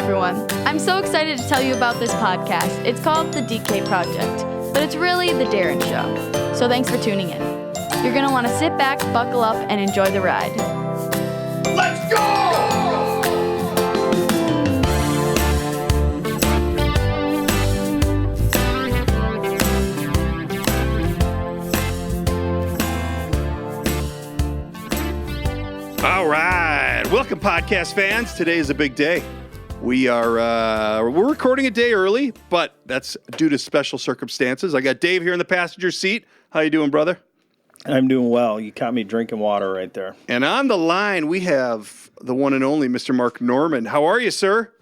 everyone. I'm so excited to tell you about this podcast. It's called The DK Project, but it's really The Darren Show. So thanks for tuning in. You're going to want to sit back, buckle up, and enjoy the ride. Let's go! All right. Welcome, podcast fans. Today is a big day. We're recording a day early, but that's due to special circumstances. I got Dave here in the passenger seat. How you doing, brother? I'm doing well. You caught me drinking water right there. And on the line, we have the one and only Mr. Mark Norman. How are you, sir?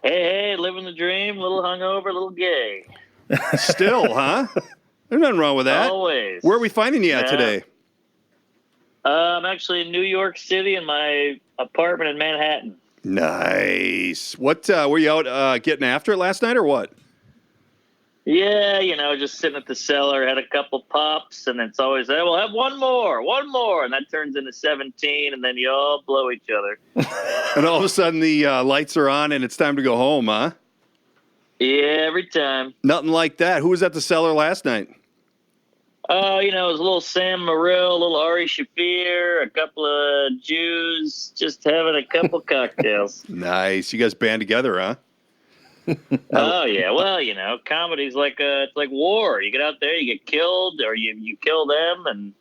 Hey, living the dream, a little hungover, a little gay. Still, huh? There's nothing wrong with that. Always. Where are we finding you at today? I'm actually in New York City in my apartment in Manhattan. Nice. What, were you out getting after it last night or what? Yeah, just sitting at the cellar, had a couple pops, and it's always, hey, we'll have one more, and that turns into 17, and then you all blow each other. And all of a sudden the lights are on and it's time to go home, huh? Yeah, every time. Nothing like that. Who was at the cellar last night? It was a little Sam Morril, a little Ari Shafir, a couple of Jews, just having a couple cocktails. Nice. You guys band together, huh? Oh, yeah. Well, comedy's it's like war. You get out there, you get killed, or you kill them, and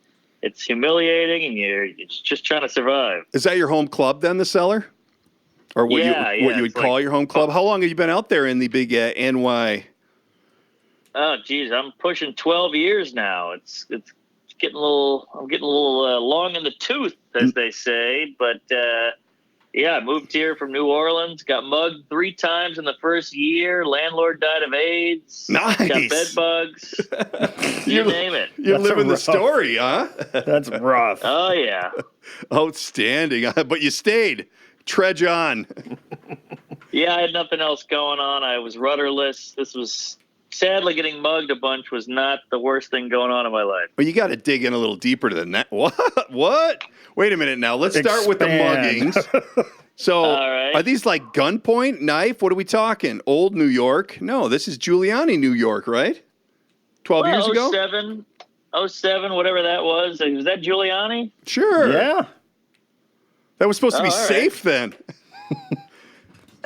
it's humiliating, and you're just trying to survive. Is that your home club then, the cellar? Or what you would call your home club? How long have you been out there in the big NY? Oh, geez, I'm pushing 12 years now. It's getting I'm getting a little long in the tooth, as they say. But, I moved here from New Orleans, got mugged 3 times in the first year. Landlord died of AIDS. Nice. Got bed bugs. You name it. You're living the story, huh? That's rough. Oh, yeah. Outstanding. But you stayed. Trudge on. Yeah, I had nothing else going on. I was rudderless. This was... Sadly, getting mugged a bunch was not the worst thing going on in my life. Well, you got to dig in a little deeper than that. What? Wait a minute now. Let's start with the muggings. So right. Are these like gunpoint, knife? What are we talking? Old New York? No, this is Giuliani, New York, right? 12 years ago? 07, whatever that was. Was that Giuliani? Sure. Yeah. That was supposed to be safe then.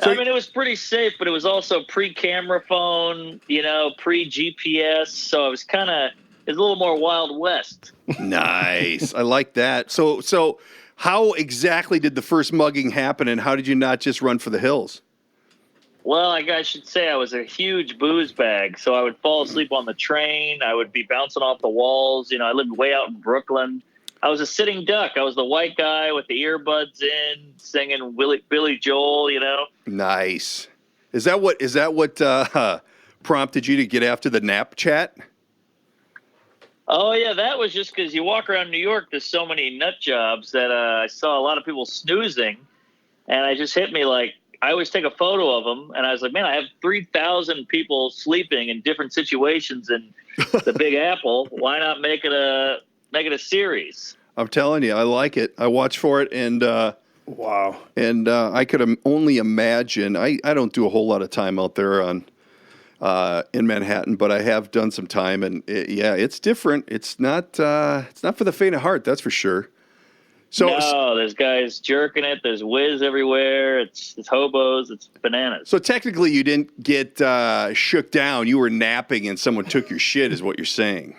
So, it was pretty safe, but it was also pre-camera phone, pre-GPS. So it was a little more Wild West. Nice. I like that. So how exactly did the first mugging happen, and how did you not just run for the hills? Well, I should say I was a huge booze bag. So I would fall asleep on the train. I would be bouncing off the walls. I lived way out in Brooklyn. I was a sitting duck. I was the white guy with the earbuds in, singing Billy Joel, Nice. Is that what prompted you to get after the nap chat? Oh, yeah, that was just because you walk around New York, there's so many nut jobs that I saw a lot of people snoozing, and it just hit me like, I always take a photo of them, and I was like, man, I have 3,000 people sleeping in different situations in the Big Apple. Why not make it a series? I'm telling you, I like it. I watch for it, and wow. And I could only imagine. I don't do a whole lot of time out there in Manhattan, but I have done some time, and it's different. It's not for the faint of heart, that's for sure. So no, there's guys jerking it. There's whiz everywhere. It's hobos. It's bananas. So technically, you didn't get shook down. You were napping, and someone took your shit, is what you're saying.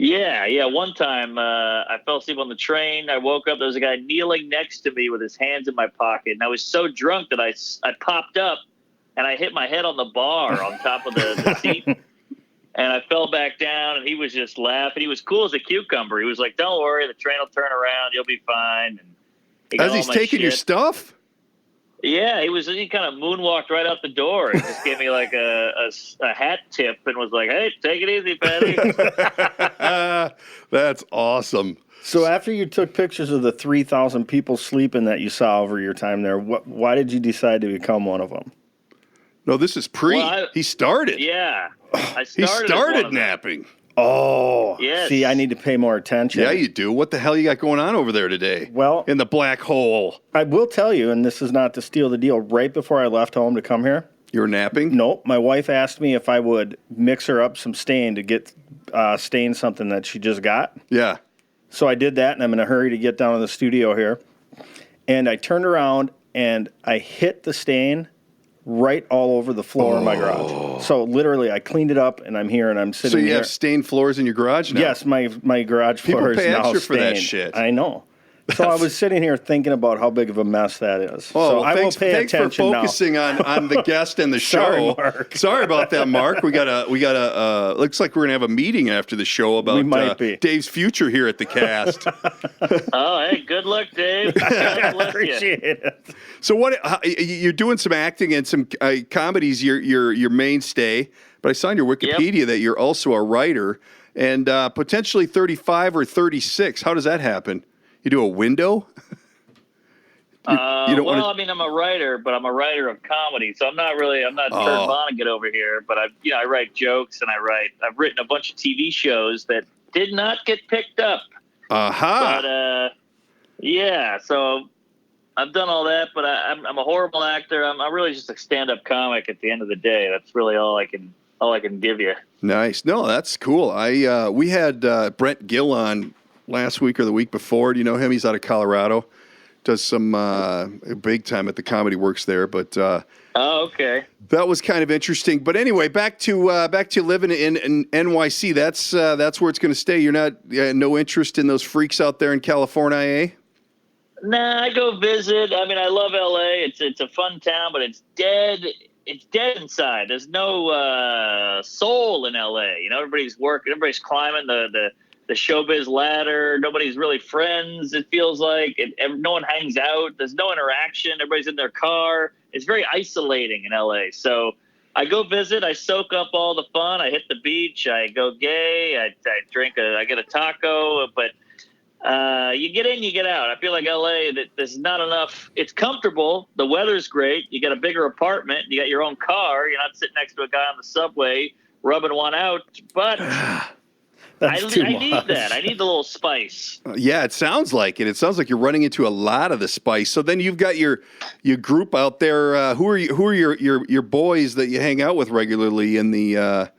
Yeah. One time I fell asleep on the train. I woke up. There was a guy kneeling next to me with his hands in my pocket. And I was so drunk that I popped up and I hit my head on the bar on top of the seat. And I fell back down, and he was just laughing. He was cool as a cucumber. He was like, don't worry, the train will turn around. You'll be fine. And as he's taking your stuff? Yeah, he kind of moonwalked right out the door and just gave me like a hat tip and was like, hey, take it easy, Patty. That's awesome. So after you took pictures of the 3,000 people sleeping that you saw over your time there, why did you decide to become one of them? No, this is he started. Yeah. He started napping. Oh, Yes. see, I need to pay more attention. Yeah, you do. What the hell you got going on over there today? Well, in the black hole. I will tell you, and this is not to steal the deal, right before I left home to come here, You were napping? nope, my wife asked me if I would mix her up some stain to get stain something that she just got. Yeah. So I did that, and I'm in a hurry to get down to the studio here. And I turned around, and I hit the stain right all over the floor of my garage. So literally, I cleaned it up, and I'm here, and I'm sitting So you here. have stained floors in your garage now? Yes, my garage People floor is pay now extra stained. for that shit. I know. So I was sitting here thinking about how big of a mess that is. Oh, so well, I will thanks, pay thanks for attention now. focusing on the guest and the show. Sorry, Mark. Sorry about that, Mark. We got looks like we're gonna have a meeting after the show about We might be. Dave's future here at the cast. Oh, hey, good luck, Dave. God I bless you. appreciate it. So you're doing some acting and some comedies. Your mainstay, but I saw on your Wikipedia that you're also a writer and potentially 35 or 36. How does that happen? You do a window? You don't Well, wanna- I mean, I'm a writer, but I'm a writer of comedy, so I'm not turned on to get over here. But I write jokes, and I've written a bunch of TV shows that did not get picked up. Aha. But yeah, so I've done all that, but I'm a horrible actor. I'm really just a stand-up comic at the end of the day. That's really all I can give you. Nice. No, that's cool. We had Brent Gill on last week or the week before. Do you know him? He's out of Colorado. Does some big time at the Comedy Works there, but Oh, okay. that was kind of interesting. But anyway, back to living in NYC. That's where it's going to stay. You're not no interest in those freaks out there in California, eh? Nah, I go visit. I mean, I love LA. It's a fun town, but it's dead. It's dead inside. There's no soul in LA. You know, everybody's working. Everybody's climbing the showbiz ladder. Nobody's really friends. It feels like no one hangs out. There's no interaction. Everybody's in their car. It's very isolating in LA. So I go visit. I soak up all the fun. I hit the beach. I go gay. I drink. I get a taco. But you get in, you get out. I feel like LA. That there's not enough. It's comfortable. The weather's great. You got a bigger apartment. You got your own car. You're not sitting next to a guy on the subway rubbing one out. But I need that. I need the little spice. Yeah, it sounds like it. It sounds like you're running into a lot of the spice. So then you've got your group out there. Who are your boys that you hang out with regularly in the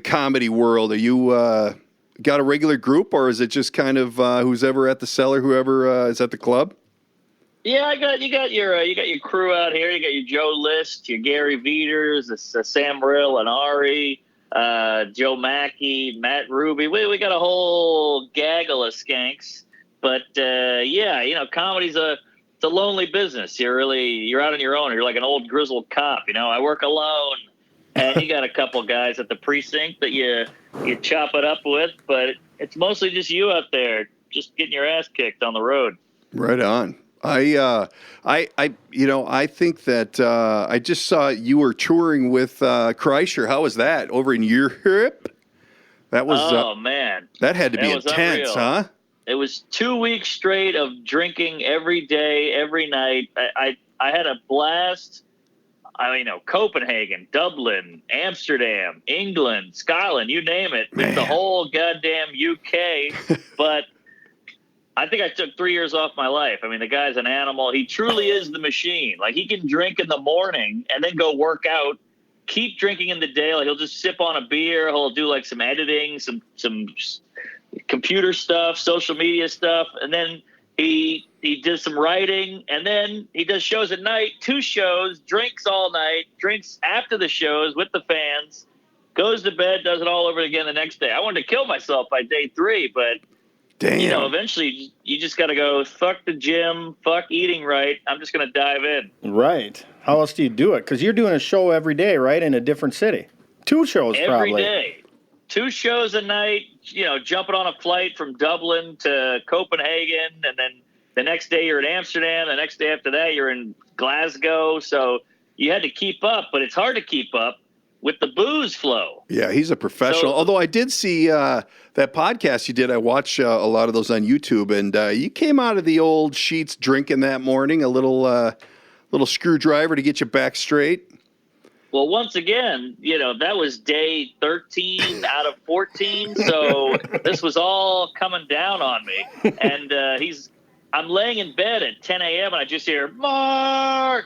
comedy world? Are you got a regular group, or is it just kind of who's ever at the cellar, whoever is at the club? Yeah, you got your crew out here. You got your Joe List, your Gary Veters, Sam Rill and Ari. Joe Mackey, Matt Ruby. We got a whole gaggle of skanks. But yeah, you know, comedy's it's a lonely business. You're out on your own. You're like an old grizzled cop. You know, I work alone, and you got a couple guys at the precinct that you chop it up with. But it's mostly just you out there, just getting your ass kicked on the road. Right on. I think that I just saw you were touring with Kreischer. How was that over in Europe? That was man, that had to be was intense, unreal. huh? It was 2 weeks straight of drinking every day, every night. I had a blast. I mean, Copenhagen, Dublin, Amsterdam, England, Scotland, you name it. It's the whole goddamn UK. But I think I took 3 years off my life. I mean, the guy's an animal. He truly is the machine. Like, he can drink in the morning and then go work out, keep drinking in the day. Like, he'll just sip on a beer. He'll do like some editing, some computer stuff, social media stuff. And then he does some writing, and then he does shows at night, 2 shows, drinks all night, drinks after the shows with the fans, goes to bed, does it all over again the next day. I wanted to kill myself by day 3, but damn. You know, eventually you just got to go, fuck the gym, fuck eating right. I'm just going to dive in. Right. How else do you do it? Because you're doing a show every day, right, in a different city. 2 shows Every probably. day. 2 shows a night, you know, jumping on a flight from Dublin to Copenhagen, and then the next day you're in Amsterdam. The next day after that you're in Glasgow. So you had to keep up, but it's hard to keep up with the booze flow. Yeah, he's a professional. Although I did see that podcast you did. I watch a lot of those on YouTube, and you came out of the old sheets drinking that morning, a little screwdriver to get you back straight. Well, once again, that was day 13 out of 14. So this was all coming down on me. And I'm laying in bed at 10 a.m. and I just hear, Mark!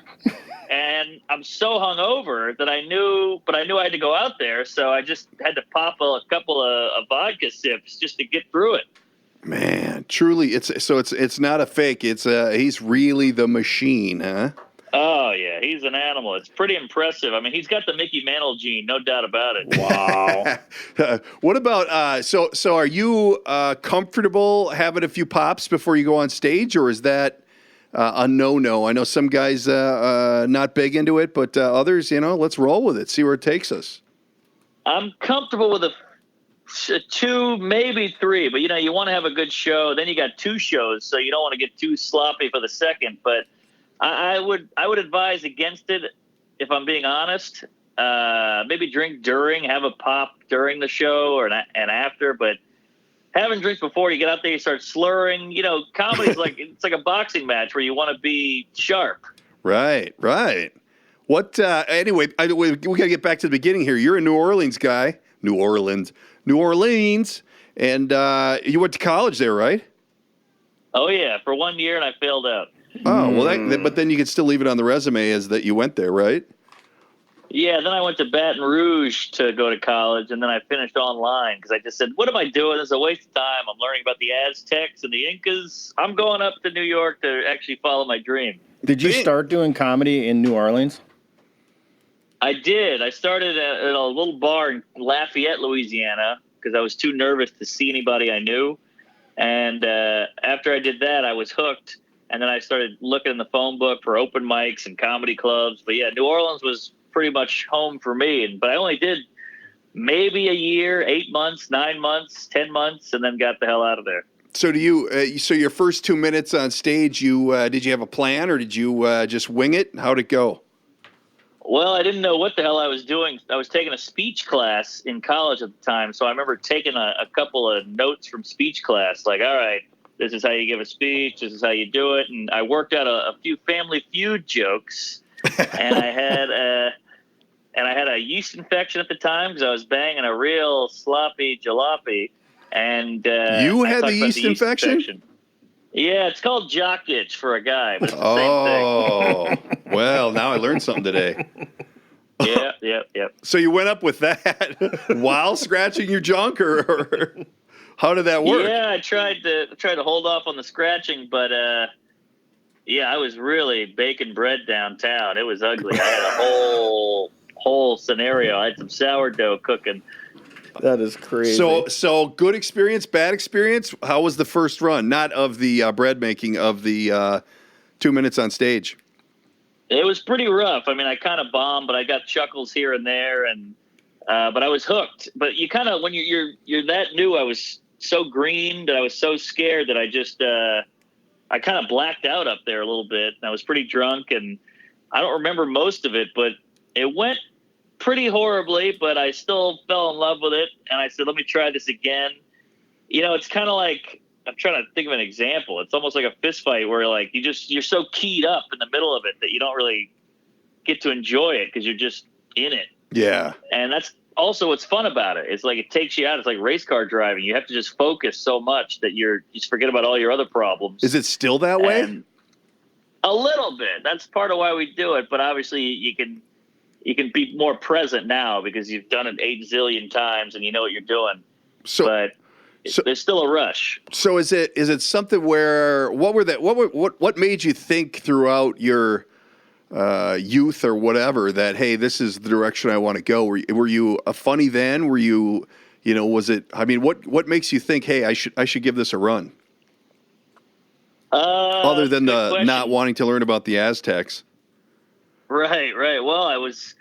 And I'm so hungover that I knew I had to go out there. So I just had to pop a couple of vodka sips just to get through it. Man, truly, it's not a fake. He's really the machine, huh? Oh, yeah, he's an animal. It's pretty impressive. I mean, he's got the Mickey Mantle gene, no doubt about it. Wow. What about, so are you comfortable having a few pops before you go on stage, or is that a no-no? I know some guys not big into it, but others, let's roll with it, see where it takes us. I'm comfortable with a 2, maybe 3, but, you want to have a good show. Then you got 2 shows, so you don't want to get too sloppy for the second, but I would advise against it if I'm being honest. Maybe drink during, have a pop during the show and after, but having drinks before you get out there, you start slurring. Comedy's it's like a boxing match where you want to be sharp. Right. What? Anyway, we got to get back to the beginning here. You're a New Orleans guy. New Orleans, and you went to college there, right? Oh yeah, for 1 year, and I failed out. Oh, well, but then you could still leave it on the resume as that you went there, right? Yeah, then I went to Baton Rouge to go to college, and then I finished online because I just said, what am I doing? This is a waste of time. I'm learning about the Aztecs and the Incas. I'm going up to New York to actually follow my dream. Did you start doing comedy in New Orleans? I did. I started at a little bar in Lafayette, Louisiana, because I was too nervous to see anybody I knew. And after I did that, I was hooked. And then I started looking in the phone book for open mics and comedy clubs. But yeah, New Orleans was pretty much home for me. But I only did maybe a year, 8 months, 9 months, 10 months, and then got the hell out of there. So so your first 2 minutes on stage, did you have a plan, or did you just wing it? How'd it go? Well, I didn't know what the hell I was doing. I was taking a speech class in college at the time. So I remember taking a couple of notes from speech class, like, all right, this is how you give a speech. This is how you do it. And I worked out a few Family Feud jokes, and I had a yeast infection at the time because I was banging a real sloppy jalopy. And you had the yeast infection? Yeah, it's called jock itch for a guy, but it's the same thing. Well, now I learned something today. Yep. So you went up with that while scratching your junk, or how did that work? Yeah, I tried to hold off on the scratching, but I was really baking bread downtown. It was ugly. I had a whole scenario. I had some sourdough cooking. That is crazy. So good experience, bad experience? How was the first run? Not of the bread making, of the 2 minutes on stage. It was pretty rough. I mean, I kind of bombed, but I got chuckles here and there, and but I was hooked. But you kind of, when you're that new, I was so green that I was so scared that I just I kind of blacked out up there a little bit, and I was pretty drunk, and I don't remember most of it, but it went pretty horribly, but I still fell in love with it, and I said, let me try this again. It's kind of like, I'm trying to think of an example. It's almost like a fist fight where you're so keyed up in the middle of it that you don't really get to enjoy it because you're just in it. Yeah. And that's also what's fun about it. It's like it takes you out. It's like race car driving. You have to just focus so much that you just forget about all your other problems. Is it still that way? And a little bit. That's part of why we do it. But obviously you can be more present now because you've done it 8 zillion times and you know what you're doing. But there's still a rush. So is it something where what made you think throughout your youth or whatever that, hey, this is the direction I want to go? Were you a funny then? Were you was it? I mean, what makes you think, hey, I should give this a run? Other than the question. Not wanting to learn about the Aztecs. Right. Well, I was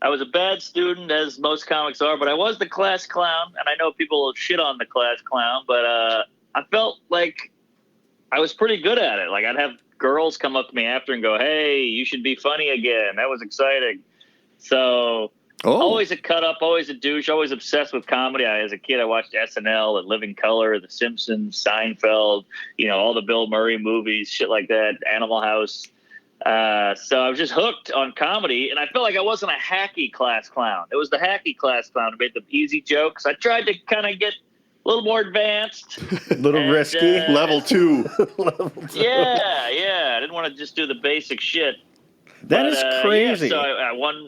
a bad student, as most comics are, but I was the class clown, and I know people shit on the class clown, but I felt like I was pretty good at it. Like, I'd have girls come up to me after and go, hey, you should be funny again. That was exciting. So always a cut up, always a douche, always obsessed with comedy. As a kid, I watched SNL and Living Color, The Simpsons, Seinfeld, all the Bill Murray movies, shit like that, Animal House. So I was just hooked on comedy, and I felt like I wasn't a hacky class clown. It was the hacky class clown who made the easy jokes. I tried to kind of get a little more advanced. A little risky. Level 2. Yeah. I didn't want to just do the basic shit. That is crazy. Yeah, so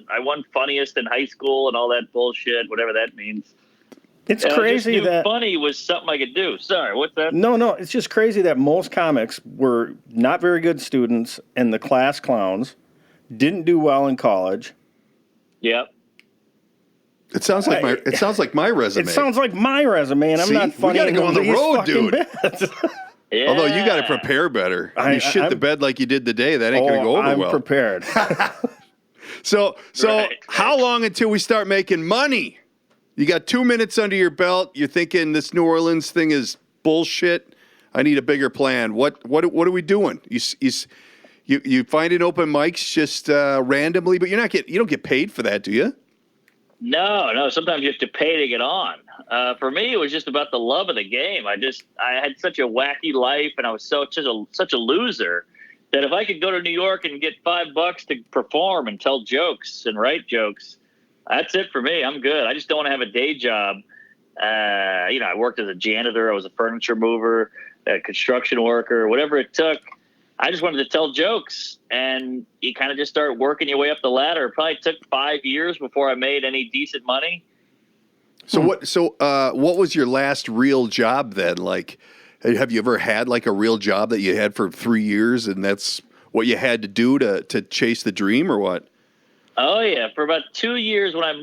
I won funniest in high school and all that bullshit, whatever that means. It's And crazy I just knew that funny was something I could do. Sorry, what's that? No, it's just crazy that most comics were not very good students and the class clowns didn't do well in college. Yep. It sounds like my resume. It sounds like my resume, and I'm See? not funny. We gotta go on the road, dude. Yeah. Although you got to prepare better. You shit the bed like you did today. That ain't going to go over I'm well. prepared. So Right. how long until we start making money? You got 2 minutes under your belt. You're thinking this New Orleans thing is bullshit. I need a bigger plan. What are we doing? You finding open mics just randomly, but you don't get paid for that, do you? No. Sometimes you have to pay to get on. For me, it was just about the love of the game. I had such a wacky life, and I was such a loser that if I could go to New York and get $5 to perform and tell jokes and write jokes, that's it for me. I'm good. I just don't want to have a day job. I worked as a janitor. I was a furniture mover, a construction worker, whatever it took. I just wanted to tell jokes, and you kind of just start working your way up the ladder. It probably took 5 years before I made any decent money. So what was your last real job then? Like, have you ever had like a real job that you had for 3 years and that's what you had to do to chase the dream, or what? Oh yeah. For about 2 years when I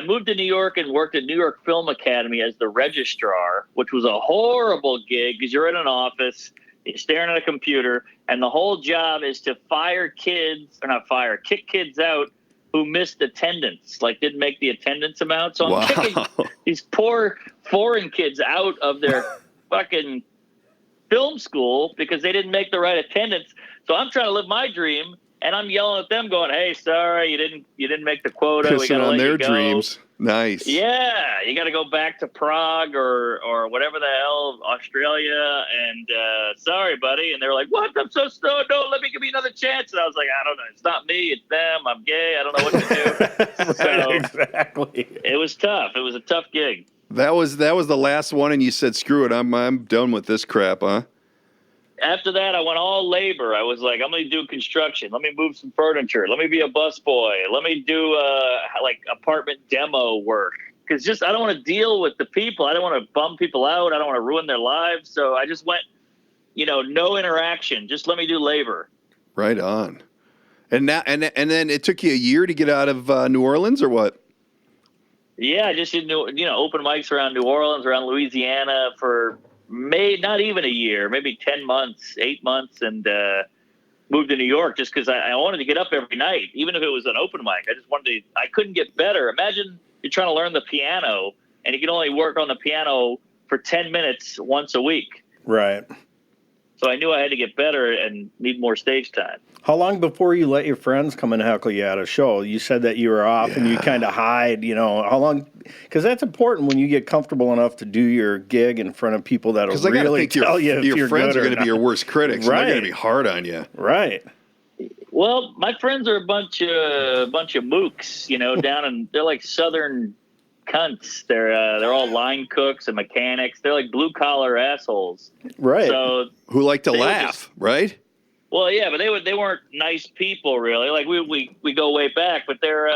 moved to New York and worked at New York Film Academy as the registrar, which was a horrible gig because you're in an office, you're staring at a computer, and the whole job is to kick kids out who missed attendance, like didn't make the attendance amount. So I'm kicking these poor foreign kids out of their fucking film school because they didn't make the right attendance. So I'm trying to live my dream, and I'm yelling at them going, "Hey, sorry, you didn't make the quota. We gotta Pissing on let their you go." dreams. Nice. Yeah, you got to go back to Prague or whatever the hell, Australia, and sorry, buddy. And they're like, "What? I'm so slow. No, give me another chance." And I was like, "I don't know. It's not me. It's them. I'm gay. I don't know what to do." So exactly. it was tough. It was a tough gig. That was the last one, and you said, "Screw it. I'm done with this crap," huh? After that, I went all labor. I was like, I'm going to do construction. Let me move some furniture. Let me be a busboy. Let me do like apartment demo work. Because I don't want to deal with the people. I don't want to bum people out. I don't want to ruin their lives. So I just went, no interaction. Just let me do labor. Right on. And now, and then it took you a year to get out of New Orleans, or what? Yeah, I just did open mics around New Orleans, around Louisiana for not even a year, maybe 10 months, 8 months, and moved to New York just because I wanted to get up every night, even if it was an open mic. I couldn't get better. Imagine you're trying to learn the piano, and you can only work on the piano for 10 minutes once a week. Right. So I knew I had to get better and need more stage time. How long before you let your friends come and heckle you at a show? You said that you were off and you kind of hide, how long? Because that's important when you get comfortable enough to do your gig in front of people that will really tell you if your friends are going to be your worst critics. Right. And they're going to be hard on you. Right. Well, my friends are a bunch of mooks, they're like Southern cunts. They're all line cooks and mechanics. They're like blue collar assholes. Right. So who like to laugh, right? Well, yeah, but they weren't nice people really. Like we go way back, but they're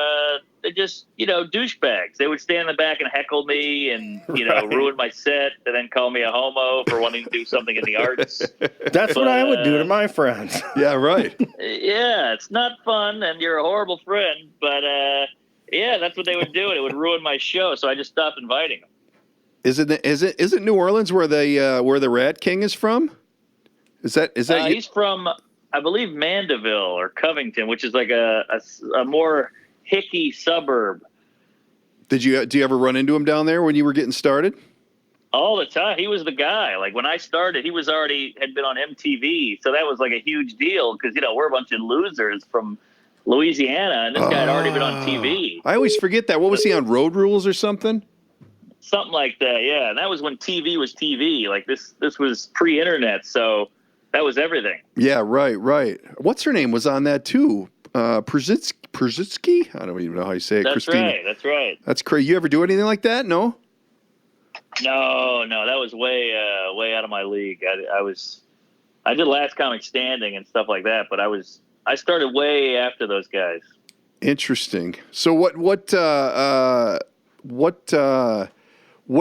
just douchebags. They would stand in the back and heckle me and ruin my set, and then call me a homo for wanting to do something in the arts. That's what I would do to my friends. Yeah, right. Yeah, it's not fun, and you're a horrible friend, but yeah, that's what they would do, and it would ruin my show. So I just stopped inviting them. Isn't New Orleans where the Rat King is from? Is that He's from, I believe, Mandeville or Covington, which is like a more hicky suburb. Do you ever run into him down there when you were getting started? All the time. He was the guy. Like when I started, he had been on MTV, so that was like a huge deal because we're a bunch of losers from Louisiana, and this guy had already been on TV. I always forget that. What was he on, Road Rules or something? Something like that, yeah. And that was when TV was TV. Like this was pre-internet, so That was everything. Yeah, right. What's her name was on that too? Przitsky? I don't even know how you say it. That's Christina. right. That's right. That's crazy. You ever do anything like that? No? No, that was way out of my league. I did Last Comic Standing and stuff like that, but I started way after those guys. Interesting. So what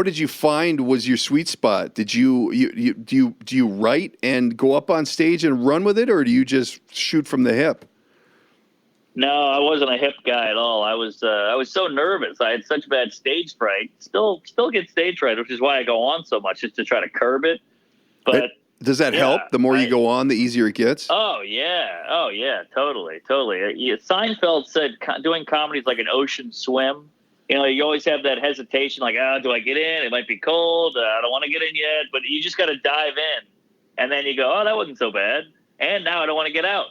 did you find was your sweet spot? Did do you write and go up on stage and run with it, or do you just shoot from the hip? No, I wasn't a hip guy at all. I was so nervous. I had such bad stage fright. Still get stage fright, which is why I go on so much, just to try to curb it. But does that help? The more you go on, the easier it gets. Oh yeah, totally. Seinfeld said doing comedy is like an ocean swim. You know, you always have that hesitation, like, do I get in? It might be cold. I don't want to get in yet. But you just got to dive in, and then you go, oh, that wasn't so bad. And now I don't want to get out.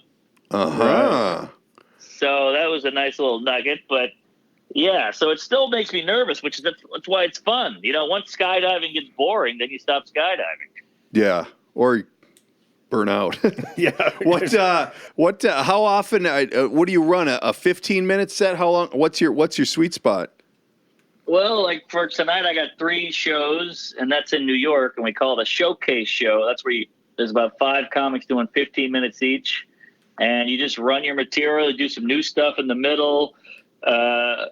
Right. So that was a nice little nugget, but yeah, so it still makes me nervous, that's why it's fun. You know, once skydiving gets boring, then you stop skydiving. Yeah, or burn out. Yeah. How often? What do you run? A 15-minute set? How long? What's your sweet spot? Well, like for tonight, I got 3 shows, and that's in New York, and we call it a showcase show. That's where there's about 5 comics doing 15 minutes each. And you just run your material, you do some new stuff in the middle. So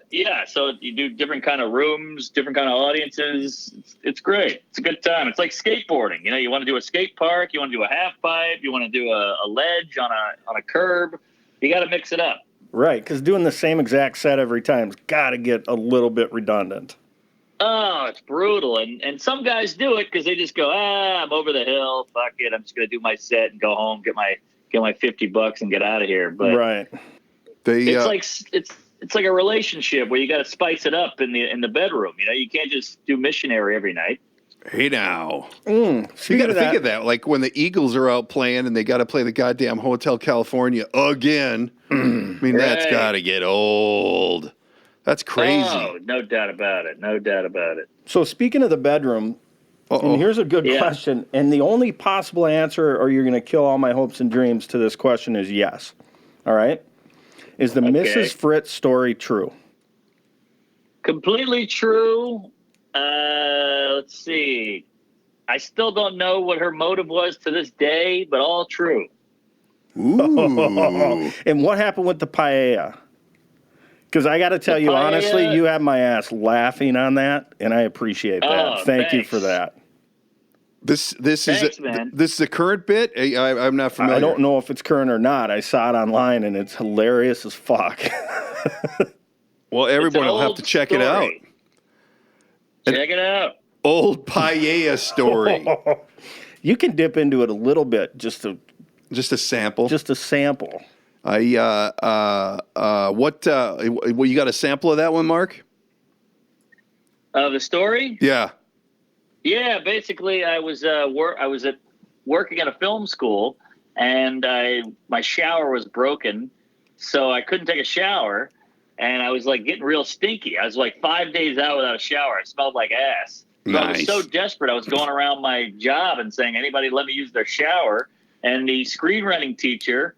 you do different kind of rooms, different kind of audiences. It's great. It's a good time. It's like skateboarding. You know, you want to do a skate park, you want to do a half pipe, you want to do a ledge on a curb. You got to mix it up. Right, because doing the same exact set every time's got to get a little bit redundant. Oh, it's brutal. And some guys do it because they just go, I'm over the hill. Fuck it. I'm just going to do my set and go home, get my $50 and get out of here. But right. It's like a relationship where you got to spice it up in the bedroom. You know, you can't just do missionary every night. Hey now, you got to think of that. Like when the Eagles are out playing and they got to play the goddamn Hotel California again. I mean, that's got to get old. That's crazy. Oh, no doubt about it. So speaking of the bedroom, and here's a good question, and the only possible answer, or you're going to kill all my hopes and dreams to this question, is yes. All right? Is the Mrs. Fritz story true? Completely true. Let's see. I still don't know what her motive was to this day, but all true. Ooh. And what happened with the paella? Because I got to tell you, honestly, you have my ass laughing on that, and I appreciate that. Thank you for that. This is a current bit? I'm not familiar. I don't know if it's current or not. I saw it online, and it's hilarious as fuck. Well, everyone will have to check it out. Check it out. Old paella story. You can dip into it a little bit, just a sample. Just a sample. Well, you got a sample of that one, Mark? The story? Yeah. Yeah, basically, I was working at a film school, and my shower was broken, so I couldn't take a shower, and I was like getting real stinky. I was like 5 days out without a shower. I smelled like ass. So I was so desperate. I was going around my job and saying, "Anybody let me use their shower?" And the screenwriting teacher,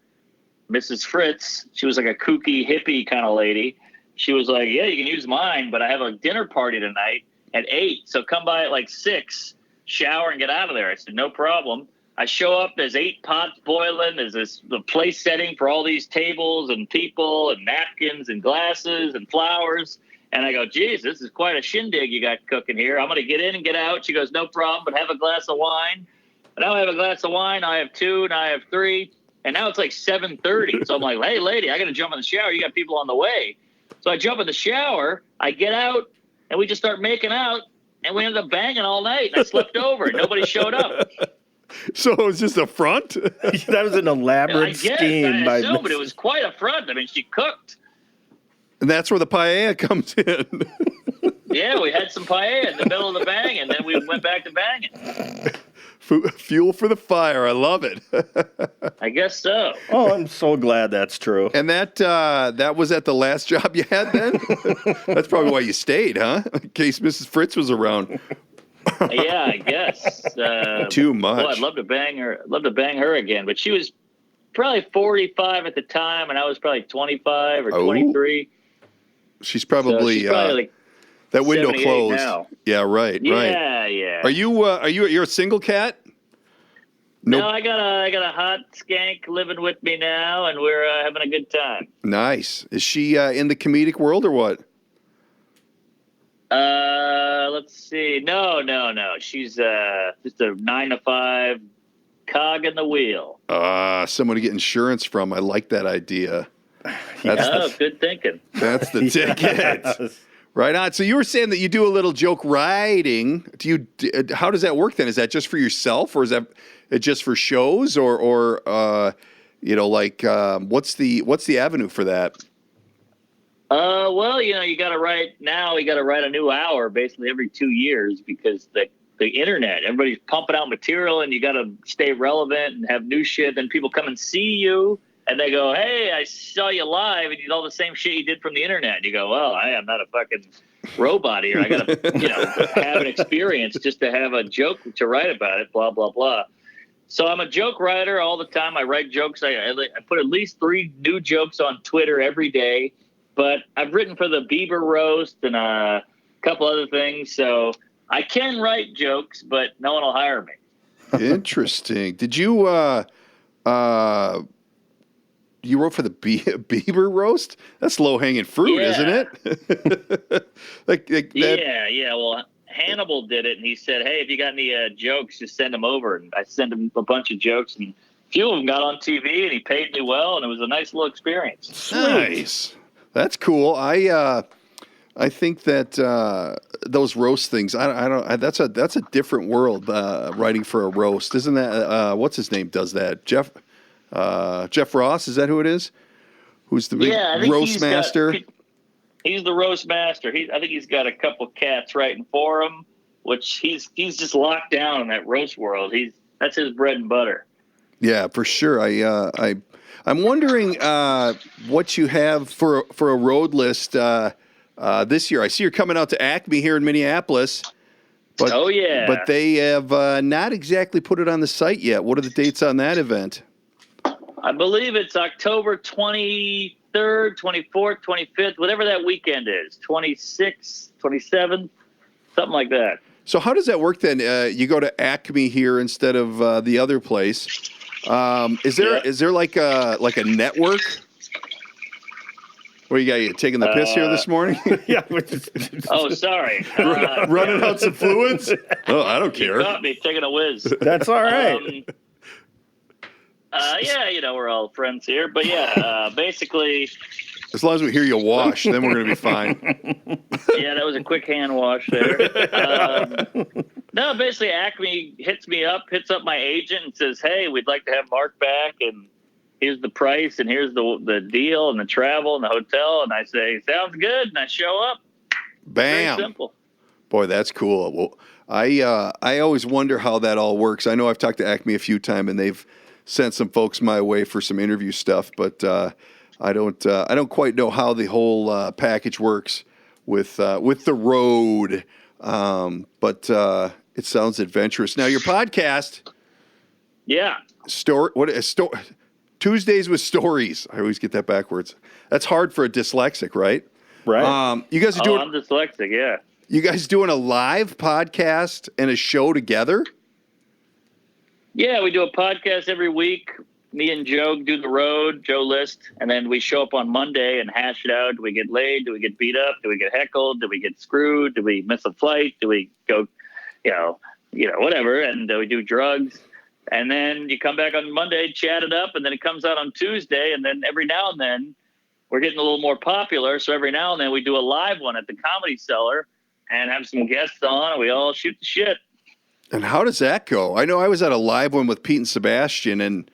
Mrs. Fritz, she was like a kooky hippie kind of lady. She was like, "Yeah, you can use mine, but I have a dinner party tonight at 8, so come by at like 6, shower and get out of there." I said, "No problem." I show up, there's 8 pots boiling, there's the place setting for all these tables and people and napkins and glasses and flowers. And I go, "Geez, this is quite a shindig you got cooking here. I'm going to get in and get out." She goes, "No problem, but have a glass of wine." And now I have a glass of wine, I have 2, and I have 3. And now it's like 7:30. So I'm like, "Hey, lady, I got to jump in the shower. You got people on the way." So I jump in the shower, I get out, and we just start making out, and we ended up banging all night. And I slept over, and nobody showed up. So it was just a front? That was an elaborate scheme. I assume, but it was quite a front. I mean, she cooked. And that's where the paella comes in. Yeah, we had some paella in the middle of the bang, and then we went back to banging. Fuel for the fire. I love it. I guess so. Oh, I'm so glad that's true. And that was at the last job you had then? That's probably why you stayed, huh? In case Mrs. Fritz was around. Yeah, I guess. Too much. Well, I'd love to bang her. Love to bang her again, but she was probably 45 at the time, and I was probably 25 or 23. She's So probably, she's probably like that window 78 closed. now. Yeah, right. Yeah. You're a single cat? No, I got a hot skank living with me now, and we're having a good time. Nice. Is she in the comedic world or what? Let's see. No. She's just a 9-to-5 cog in the wheel. Someone to get insurance from. I like that idea. Good thinking. That's the ticket. Right on. So you were saying that you do a little joke writing. How does that work then? Is that just for yourself, or is that just for shows, or what's the avenue for that? Well, you got to write a new hour basically every 2 years because the internet, everybody's pumping out material and you got to stay relevant and have new shit. Then people come and see you and they go, "Hey, I saw you live and you did all the same shit you did from the internet." And you go, "Well, I am not a fucking robot here. I got to, have an experience just to have a joke to write about it, blah, blah, blah." So I'm a joke writer all the time. I write jokes. I put at least 3 new jokes on Twitter every day. But I've written for the Bieber roast and a couple other things. So I can write jokes, but no one will hire me. Interesting. Did you you wrote for the Bieber roast? That's low hanging fruit, isn't it? Yeah. Well, Hannibal did it, and he said, "Hey, if you got any jokes, just send them over." And I sent him a bunch of jokes, and a few of them got on TV, and he paid me well, and it was a nice little experience. Nice. That's cool. I think that those roast things. That's a different world. Writing for a roast, isn't that? What's his name does that? Jeff Ross. Is that who it is? Who's the big roast master? He's the roast master. I think he's got a couple cats writing for him, which he's just locked down in that roast world. That's his bread and butter. Yeah, for sure. I'm wondering what you have for a road list this year. I see you're coming out to Acme here in Minneapolis. But, but they have not exactly put it on the site yet. What are the dates on that event? I believe it's October 23rd, 24th, 25th, whatever that weekend is, 26th, 27th, something like that. So how does that work then? You go to Acme here instead of the other place. Is there like a network? What you taking the piss here this morning? Yeah. Oh, sorry. Running out some fluids? Oh, I don't care. You caught me taking a whiz. That's all right. We're all friends here. But basically. As long as we hear you wash, then we're going to be fine. Yeah, that was a quick hand wash there. No, basically Acme hits up my agent and says, "Hey, we'd like to have Mark back, and here's the price, and here's the deal, and the travel, and the hotel." And I say, "Sounds good," and I show up. Bam. Very simple. Boy, that's cool. Well, I always wonder how that all works. I know I've talked to Acme a few times, and they've sent some folks my way for some interview stuff, but I don't quite know how the whole package works with the road. But it sounds adventurous. Now your podcast, Tuesdays with Stories. I always get that backwards. That's hard for a dyslexic, right? Right. You guys are doing. I'm dyslexic. Yeah. You guys doing a live podcast and a show together? Yeah, we do a podcast every week. Me and Joe do the road, Joe List, and then we show up on Monday and hash it out. Do we get laid? Do we get beat up? Do we get heckled? Do we get screwed? Do we miss a flight? Do we go, whatever? And we do drugs. And then you come back on Monday, chat it up, and then it comes out on Tuesday. And then every now and then we're getting a little more popular. So every now and then we do a live one at the Comedy Cellar and have some guests on, and we all shoot the shit. And how does that go? I know I was at a live one with Pete and Sebastian, and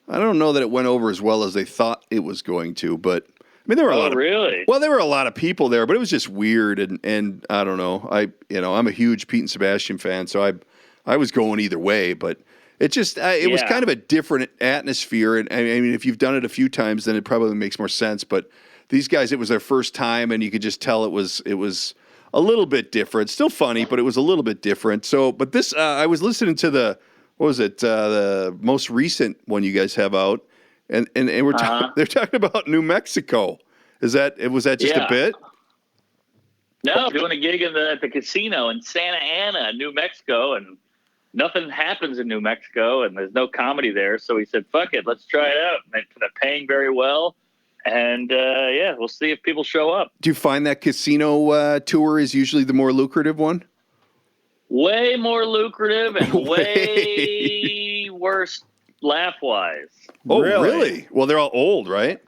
I don't know that it went over as well as they thought it was going to, but I mean, there were a lot of, really? Well, there were a lot of people there, but it was just weird. And I don't know. I'm a huge Pete and Sebastian fan, so I was going either way, but it was kind of a different atmosphere. And I mean, if you've done it a few times, then it probably makes more sense. But these guys, it was their first time, and you could just tell it was a little bit different. Still funny, but it was a little bit different. So, but this, I was listening to the most recent one you guys have out, and we're they're talking about New Mexico. Was that just a bit? No, doing a gig at the casino in Santa Ana, New Mexico, and nothing happens in New Mexico, and there's no comedy there. So we said, fuck it, let's try it out. And they're paying very well. And, we'll see if people show up. Do you find that casino tour is usually the more lucrative one? Way more lucrative and way worse laugh-wise. Oh, really? Well, they're all old, right?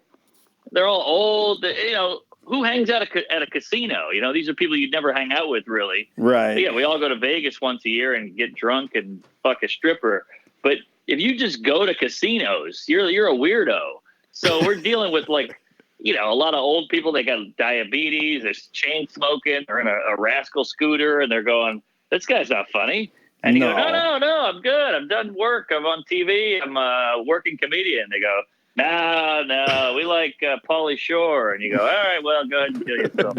They're all old. You know, who hangs out at a casino? You know, these are people you'd never hang out with, really. Right. But yeah, we all go to Vegas once a year and get drunk and fuck a stripper. But if you just go to casinos, you're a weirdo. So we're dealing with, like, you know, a lot of old people. They got diabetes. They're chain smoking. They're in a rascal scooter, and they're going, "This guy's not funny." And you go, "No, I'm good. I'm done work. I'm on TV. I'm a working comedian." They go, No, we like Pauly Shore. And you go, all right, well, go ahead and kill yourself.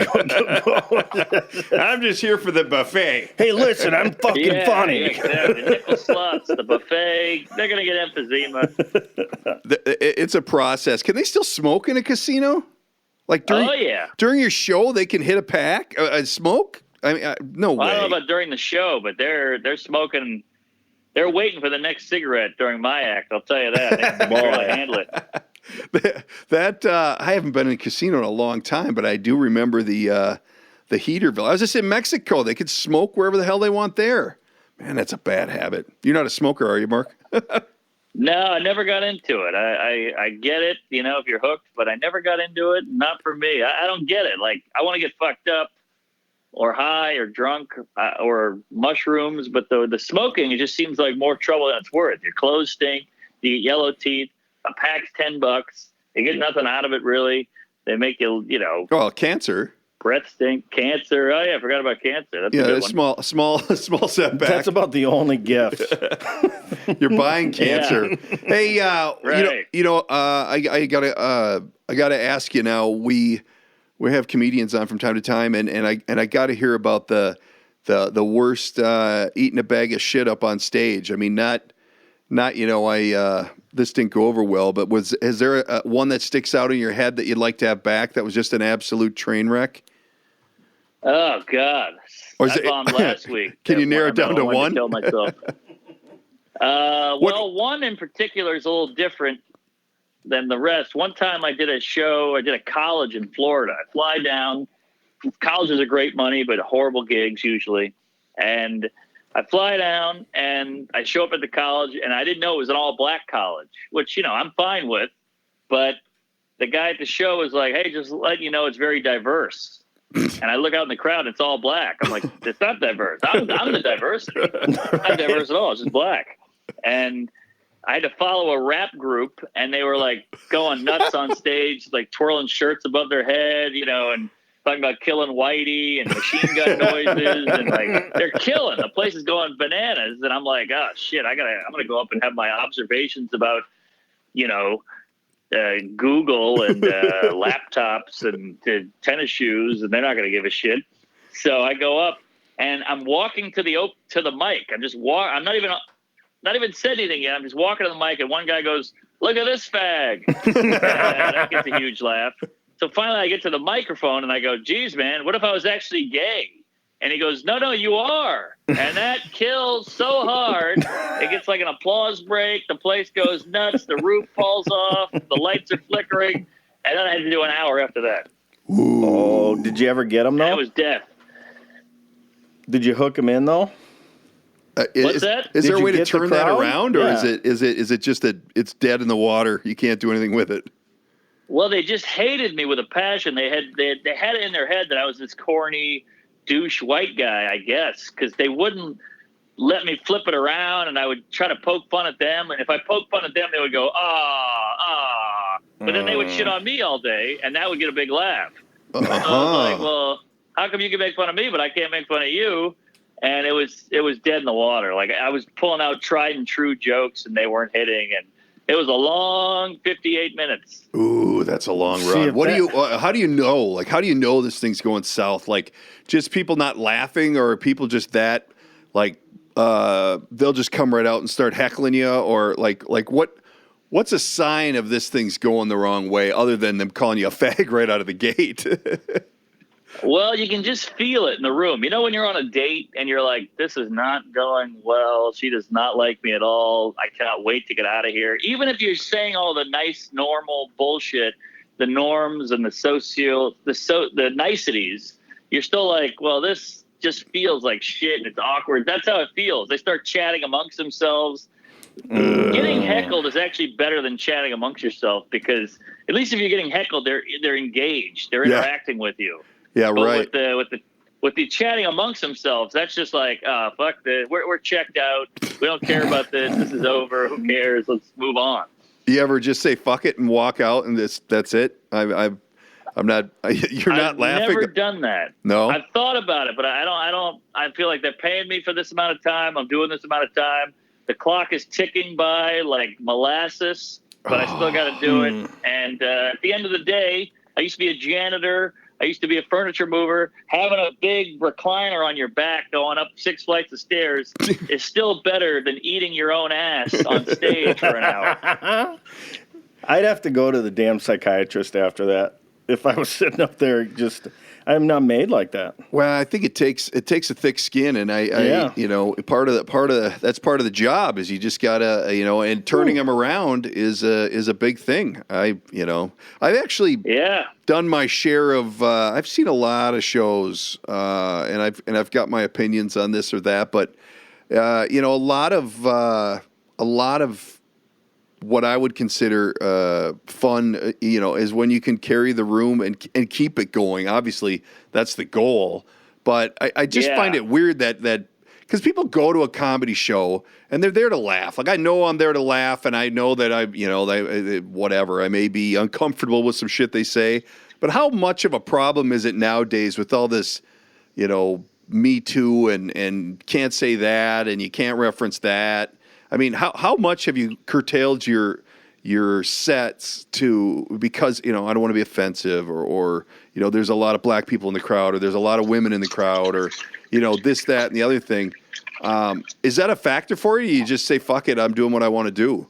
I'm just here for the buffet. Hey, listen, I'm fucking funny. Yeah, exactly. The nickel slots, the buffet, they're going to get emphysema. It's a process. Can they still smoke in a casino? Like during your show, they can hit a pack, smoke? I mean, no way. I don't know about during the show, but they're smoking. They're waiting for the next cigarette during my act. I'll tell you that. They can barely handle it. I haven't been in a casino in a long time, but I do remember the Heaterville. I was just in Mexico. They could smoke wherever the hell they want there. Man, that's a bad habit. You're not a smoker, are you, Mark? No, I never got into it. I get it, you know, if you're hooked, but I never got into it. Not for me. I don't get it. Like, I want to get fucked up or high or drunk or mushrooms, but the smoking, it just seems like more trouble than it's worth. Your clothes stink, you get yellow teeth, a pack's $10, you get nothing out of it really. They make you, you know. Well, cancer. Breath stink, cancer. Oh yeah, I forgot about cancer. That's a good one. small setback. That's about the only gift. You're buying cancer. Yeah. Hey, right. I gotta ask you now. We have comedians on from time to time, and I got to hear about the worst eating a bag of shit up on stage. I mean, not this didn't go over well, but is there one that sticks out in your head that you'd like to have back that was just an absolute train wreck? Oh God! I bombed last week. Can you narrow it down to one? Kill myself. Well, one in particular is a little different than the rest. One time I did a college in Florida. I fly down. Colleges are great money, but horrible gigs usually. And I fly down and I show up at the college, and I didn't know it was an all black college, which, you know, I'm fine with. But the guy at the show was like, "Hey, just let you know, it's very diverse." And I look out in the crowd, it's all black. I'm like, it's not diverse. I'm the diversity. It's not diverse at all. It's just black. And I had to follow a rap group, and they were like going nuts on stage, like twirling shirts above their head, you know, and talking about killing Whitey and machine gun noises, and like they're killing. The place is going bananas, and I'm like, oh shit, I'm gonna go up and have my observations about, you know, Google and laptops and tennis shoes, and they're not gonna give a shit. So I go up, and I'm walking to the mic. I'm not even said anything yet. I'm just walking to the mic, and one guy goes, "Look at this fag." That gets a huge laugh. So finally I get to the microphone, and I go, "Geez, man, what if I was actually gay?" And he goes, No, you are. And that kills so hard. It gets like an applause break. The place goes nuts. The roof falls off. The lights are flickering. And then I had to do an hour after that. Ooh. Oh, did you ever get them, though? That was death. Did you hook them in, though? What's that? Is there a way to turn that around, or yeah. is it just that it's dead in the water? You can't do anything with it. Well, they just hated me with a passion. They had it in their head that I was this corny douche white guy, I guess, because they wouldn't let me flip it around, and I would try to poke fun at them. And if I poked fun at them, they would go, ah. But then they would shit on me all day, and that would get a big laugh. So I was like, well, how come you can make fun of me, but I can't make fun of you? And it was dead in the water. Like, I was pulling out tried and true jokes, and they weren't hitting. And It was a long 58 minutes. Ooh, that's a long See, run. if What do that- you? How do you know? Like, how do you know this thing's going south? Like, just people not laughing, or are people just that, like, they'll just come right out and start heckling you, or like what? What's a sign of this thing's going the wrong way, other than them calling you a fag right out of the gate? Well, you can just feel it in the room. You know, when you're on a date and you're like, this is not going well. She does not like me at all. I cannot wait to get out of here. Even if you're saying all the nice, normal bullshit, the norms and the niceties, you're still like, well, this just feels like shit and it's awkward. That's how it feels. They start chatting amongst themselves. Getting heckled is actually better than chatting amongst yourself, because at least if you're getting heckled, they're engaged. They're interacting with you. Yeah, But right. with the chatting amongst themselves, that's just like, fuck this. We're checked out. We don't care about this. This is over. Who cares? Let's move on. You ever just say fuck it and walk out and that's it? I'm not. You're not laughing. I've never done that. No? I've thought about it, but I don't. I feel like they're paying me for this amount of time. I'm doing this amount of time. The clock is ticking by like molasses, but I still got to do it. And at the end of the day, I used to be a janitor. I used to be a furniture mover. Having a big recliner on your back going up 6 flights of stairs is still better than eating your own ass on stage for an hour. I'd have to go to the damn psychiatrist after that. If I was sitting up there, just I'm not made like that. Well, I think it takes a thick skin, and I you know, part of that's part of the job is you just gotta, you know, and turning them around is a big thing. I've actually done my share of. I've seen a lot of shows, and I've got my opinions on this or that, but you know, a lot of what I would consider fun, you know, is when you can carry the room and keep it going. Obviously, that's the goal. But I just find it weird that because people go to a comedy show and they're there to laugh. Like, I know I'm there to laugh, and I know that whatever, I may be uncomfortable with some shit they say. But how much of a problem is it nowadays with all this, you know, Me Too and can't say that and you can't reference that? I mean, how much have you curtailed your sets because, you know, I don't want to be offensive or, you know, there's a lot of black people in the crowd, or there's a lot of women in the crowd, or, you know, this, that, and the other thing. Is that a factor for you? You just say, fuck it, I'm doing what I want to do.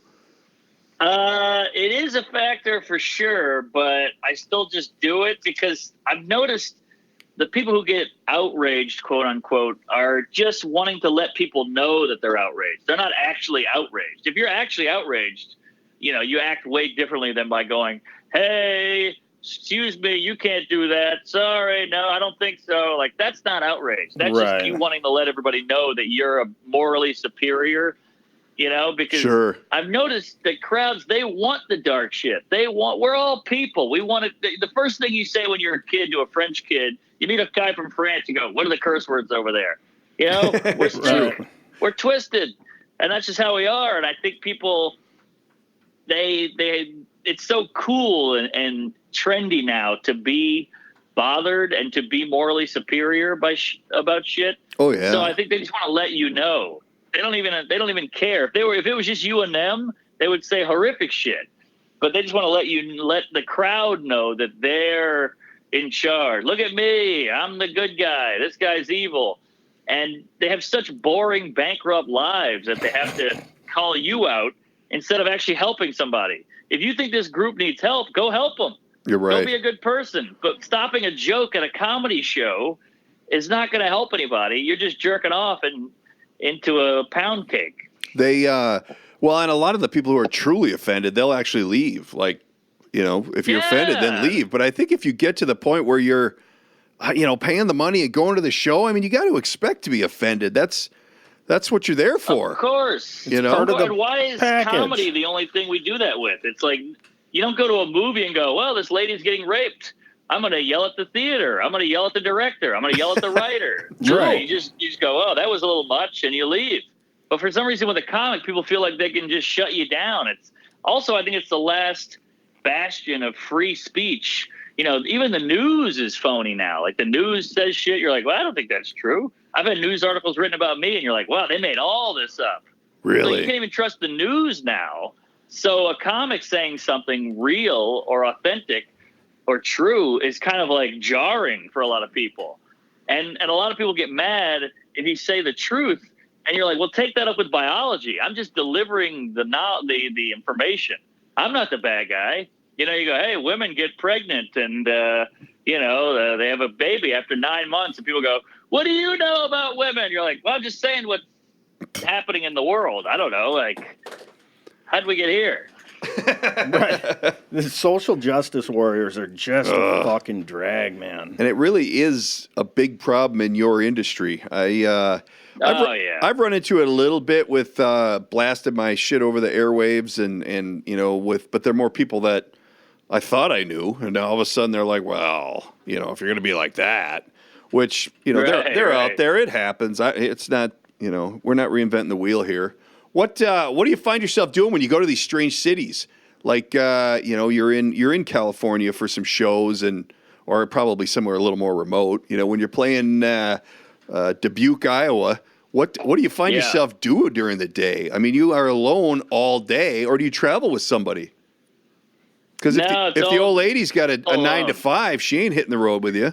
It is a factor for sure, but I still just do it because I've noticed the people who get outraged, quote unquote, are just wanting to let people know that they're outraged. They're not actually outraged. If you're actually outraged, you know, you act way differently than by going, hey, excuse me, you can't do that. Sorry, no, I don't think so. Like, that's not outrage. That's just you wanting to let everybody know that you're a morally superior, you know, because I've noticed that crowds, they want the dark shit. We're all people. We want it. The first thing you say when you're a kid to a French kid, you meet a guy from France, you go, what are the curse words over there? You know, we're twisted, and that's just how we are. And I think people, it's so cool and trendy now to be bothered and to be morally superior about shit. Oh yeah. So I think they just want to let you know. They don't even care. If it was just you and them, they would say horrific shit. But they just want to let the crowd know that they're in charge. Look at me. I'm the good guy. This guy's evil. And they have such boring, bankrupt lives that they have to call you out instead of actually helping somebody. If you think this group needs help, go help them. You're right. Go be a good person. But stopping a joke at a comedy show is not going to help anybody. You're just jerking off into a pound cake. Well, and a lot of the people who are truly offended, they'll actually leave. Like, you know, if you're offended, then leave. But I think if you get to the point where you're, you know, paying the money and going to the show, I mean, you got to expect to be offended. That's what you're there for. Of course. You know? And why is comedy the only thing we do that with? It's like, you don't go to a movie and go, well, this lady's getting raped. I'm going to yell at the theater. I'm going to yell at the director. I'm going to yell at the writer. Right. You just go, oh, that was a little much, and you leave. But for some reason with a comic, people feel like they can just shut you down. It's also, I think it's the last bastion of free speech. You know, even the news is phony now. Like, the news says shit. You're like, well, I don't think that's true. I've had news articles written about me, and you're like, wow, they made all this up. Really? So you can't even trust the news now. So a comic saying something real or authentic or true is kind of like jarring for a lot of people. And a lot of people get mad if you say the truth, and you're like, well, take that up with biology. I'm just delivering the information. I'm not the bad guy. You go, hey, women get pregnant and, they have a baby after 9 months, and people go, what do you know about women? You're like, well, I'm just saying what's happening in the world. I don't know. Like, how'd we get here? Right. The social justice warriors are just a fucking drag, man. And it really is a big problem in your industry. I've run into it a little bit with blasting my shit over the airwaves but there are more people that I thought I knew, and now all of a sudden they're like, well, if you're going to be like that, which, they're out there. It happens. It's not, we're not reinventing the wheel here. What do you find yourself doing when you go to these strange cities? Like, you're in California for some shows or probably somewhere a little more remote. When you're playing Dubuque, Iowa, what do you find yourself doing during the day? I mean, you are alone all day, or do you travel with somebody? Because if the old lady's got a 9 to 5, she ain't hitting the road with you.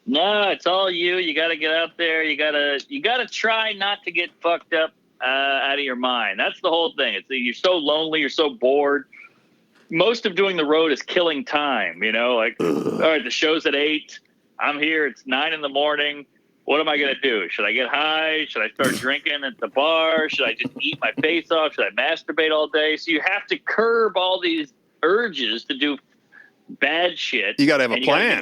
No, it's all you. You got to get out there. You got to try not to get fucked up out of your mind. That's the whole thing. You're so lonely. You're so bored. Most of doing the road is killing time. All right, the show's at 8. I'm here. It's 9 in the morning. What am I going to do? Should I get high? Should I start drinking at the bar? Should I just eat my face off? Should I masturbate all day? So you have to curb all these urges to do bad shit. You got to have a plan.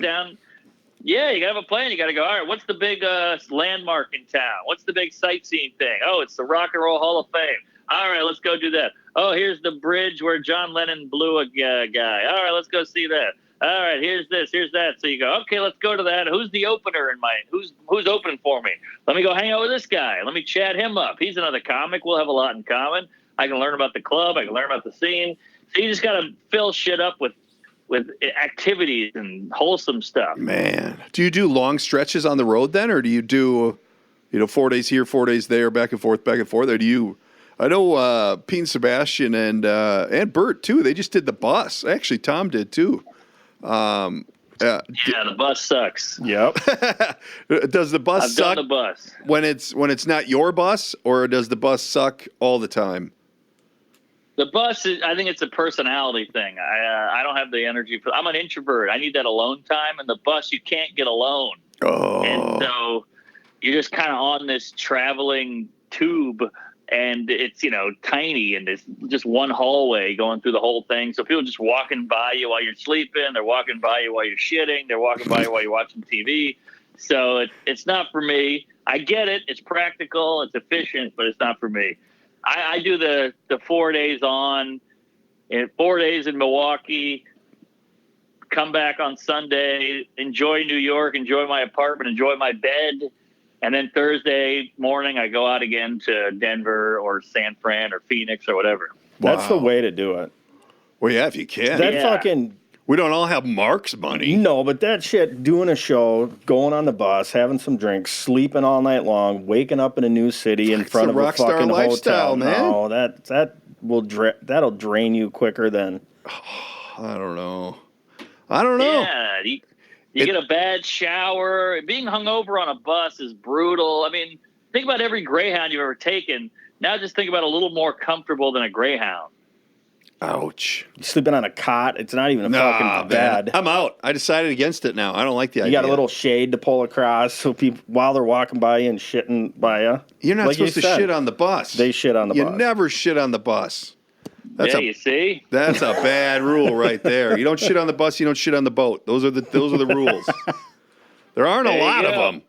You got to have a plan. You got to go, all right, what's the big landmark in town? What's the big sightseeing thing? Oh, it's the Rock and Roll Hall of Fame. All right, let's go do that. Oh, here's the bridge where John Lennon blew a guy. All right, let's go see that. All right, here's this, here's that. So you go, okay, let's go to that. Who's the opener who's opening for me? Let me go hang out with this guy. Let me chat him up. He's another comic. We'll have a lot in common. I can learn about the club. I can learn about the scene. So you just got to fill shit up with activities and wholesome stuff. Man, do you do long stretches on the road then, or do you do, 4 days here, 4 days there, back and forth, or do you? I know Pete and Sebastian and Bert too. They just did the bus. Actually, Tom did too. The bus sucks. Yep. Does the bus suck? I've done the bus when it's not your bus, or does the bus suck all the time? The bus I think it's a personality thing. I don't have the energy I'm an introvert. I need that alone time. And the bus, you can't get alone. Oh. And so you're just kind of on this traveling tube, and it's, tiny, and it's just one hallway going through the whole thing. So people just walking by you while you're sleeping. They're walking by you while you're shitting. They're walking by you while you're watching TV. So it's not for me. I get it. It's practical. It's efficient, but it's not for me. I do the 4 days on, and 4 days in Milwaukee, come back on Sunday, enjoy New York, enjoy my apartment, enjoy my bed. And then Thursday morning, I go out again to Denver or San Fran or Phoenix or whatever. That's the way to do it. Well, yeah, if you can. We don't all have Mark's money. No, but that shit, doing a show, going on the bus, having some drinks, sleeping all night long, waking up in a new city in front of a fucking hotel, man. No, that'll drain you quicker than. I don't know. Yeah, you get a bad shower. Being hungover on a bus is brutal. I mean, think about every Greyhound you've ever taken. Now just think about a little more comfortable than a Greyhound. Ouch. Sleeping on a cot, it's not even a fucking bed. I'm out. I decided against it now. I don't like the idea. You got a little shade to pull across so people, while they're walking by you and shitting by you. You're not supposed to shit on the bus. They shit on the bus. You never shit on the bus. You see? That's a bad rule right there. You don't shit on the bus, you don't shit on the boat. Those are the rules. There aren't a lot of them.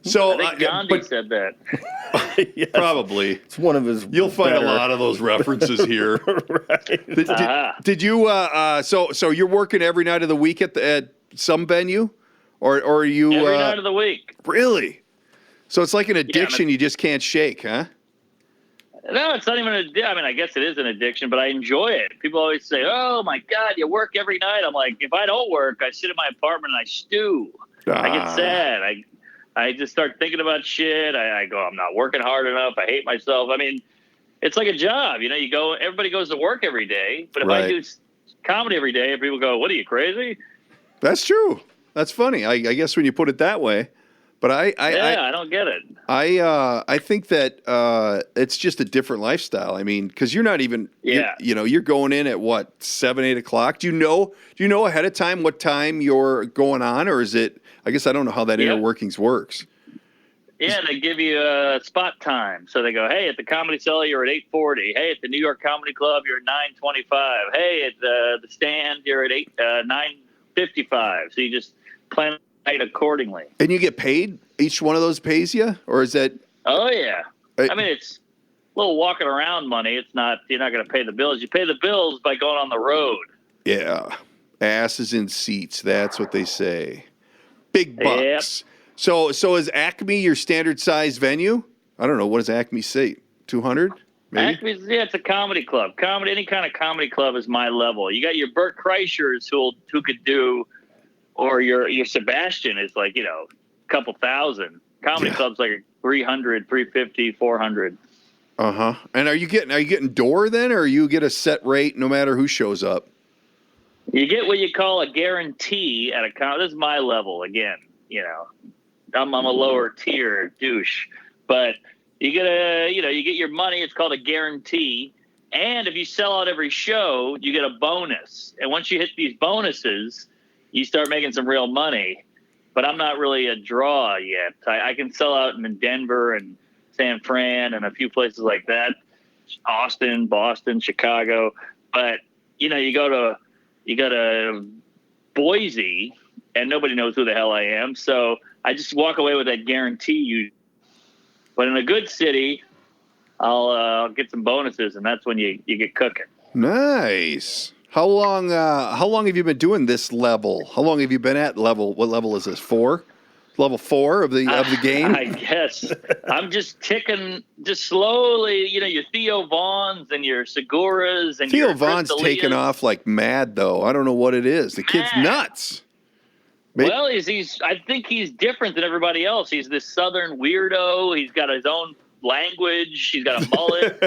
So I think Gandhi said that. Yes. Probably. It's one of his. You'll find a lot of those references here. Right. Did you? So you're working every night of the week at some venue, or are you every night of the week? Really? So it's like an addiction you just can't shake, huh? No, it's not even I guess it is an addiction, but I enjoy it. People always say, "Oh my God, you work every night." I'm like, if I don't work, I sit in my apartment and I stew. I get sad. I just start thinking about shit. I go, I'm not working hard enough. I hate myself. I mean, it's like a job. You know, you go, everybody goes to work every day, but if I Right. do comedy every day, people go, "What are you, crazy?" That's true. That's funny. I guess when you put it that way. But I don't get it. I think that it's just a different lifestyle. I mean, because you're not even you're going in at what 7, 8 o'clock. Do you know ahead of time what time you're going on, or is it? I guess I don't know how that inner workings works. Yeah, they give you a spot time. So they go, hey, at the Comedy Cellar, you're at 8:40. Hey, at the New York Comedy Club, you're at 9:25. Hey, at the Stand, you're at 9:55. So you just plan it accordingly. And you get paid? Each one of those pays you? Or is that... Oh, yeah. I mean, it's a little walking around money. It's not, you're not going to pay the bills. You pay the bills by going on the road. Yeah. Asses in seats. That's what they say. Big bucks. Yep. So is Acme your standard size venue? I don't know. What does Acme say? 200? Maybe? Acme's, it's a comedy club. Any kind of comedy club is my level. You got your Burt Kreischers who could do, or your Sebastian is like, a couple thousand. Comedy club's like 300, 350, 400. Uh-huh. And are you getting door then, or you get a set rate no matter who shows up? You get what you call a guarantee at a comedy. This is my level again, I'm a lower tier douche, but you get you get your money. It's called a guarantee. And if you sell out every show, you get a bonus. And once you hit these bonuses, you start making some real money. But I'm not really a draw yet. I can sell out in Denver and San Fran and a few places like that, Austin, Boston, Chicago. But you go to Boise, and nobody knows who the hell I am. So I just walk away with that guarantee. But in a good city, I'll get some bonuses, and that's when you get cooking. Nice. How long have you been doing this level? How long have you been at level? What level is this? 4? Level 4 of the game? I guess. I'm just ticking, just slowly, your Theo Vaughns and your Seguras and Theo your Vaughn's taken off like mad, though. I don't know what it is. The kid's nuts. Maybe. Well, I think he's different than everybody else. He's this Southern weirdo. He's got his own language. He's got a mullet.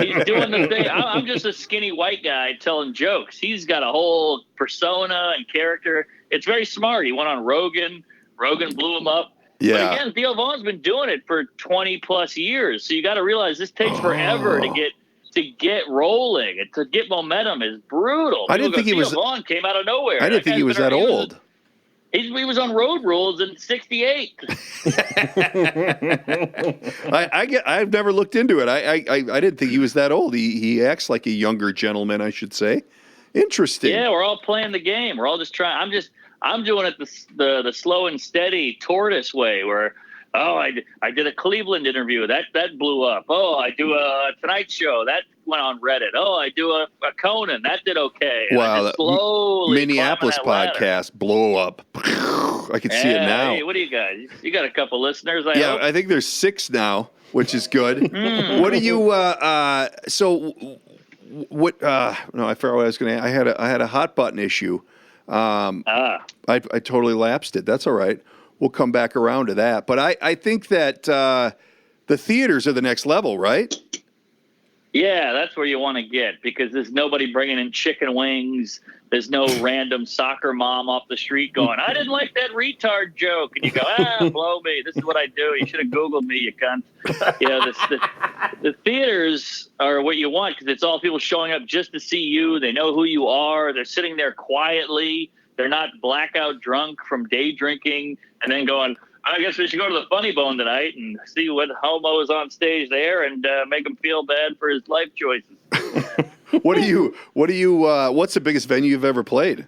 He's doing the thing. I'm just a skinny white guy telling jokes. He's got a whole persona and character. It's very smart. He went on Rogan. Rogan blew him up. Yeah. But again, Theo Vaughn's been doing it for 20 plus years. So you got to realize this takes forever to get rolling. And to get momentum is brutal. I didn't think Theo Vaughn came out of nowhere. I didn't think he was that old. He was on Road Rules in '68. I've never looked into it. I didn't think he was that old. He acts like a younger gentleman, I should say. Interesting. Yeah, we're all playing the game. We're all just trying. I'm doing it the slow and steady tortoise way, where I did a Cleveland interview that blew up. Oh, I do a Tonight Show that went on Reddit. Oh, I do a Conan that did okay. And wow, slowly Minneapolis podcast blow up. I can see it now. Hey, what do you guys? You got a couple listeners? I hope. I think there's 6 now, which is good. What do you? So what? No, I forgot what I was going to. I had a hot button issue. I totally lapsed it. That's all right. We'll come back around to that. But I think that the theaters are the next level, right? Yeah, that's where you want to get, because there's nobody bringing in chicken wings. There's no random soccer mom off the street going, I didn't like that retard joke. And you go, blow me. This is what I do. You should have Googled me, you cunt. The theaters are what you want, because it's all people showing up just to see you. They know who you are. They're sitting there quietly. They're not blackout drunk from day drinking and then going, I guess we should go to the Funny Bone tonight and see what homo is on stage there and make him feel bad for his life choices. What's the biggest venue you've ever played?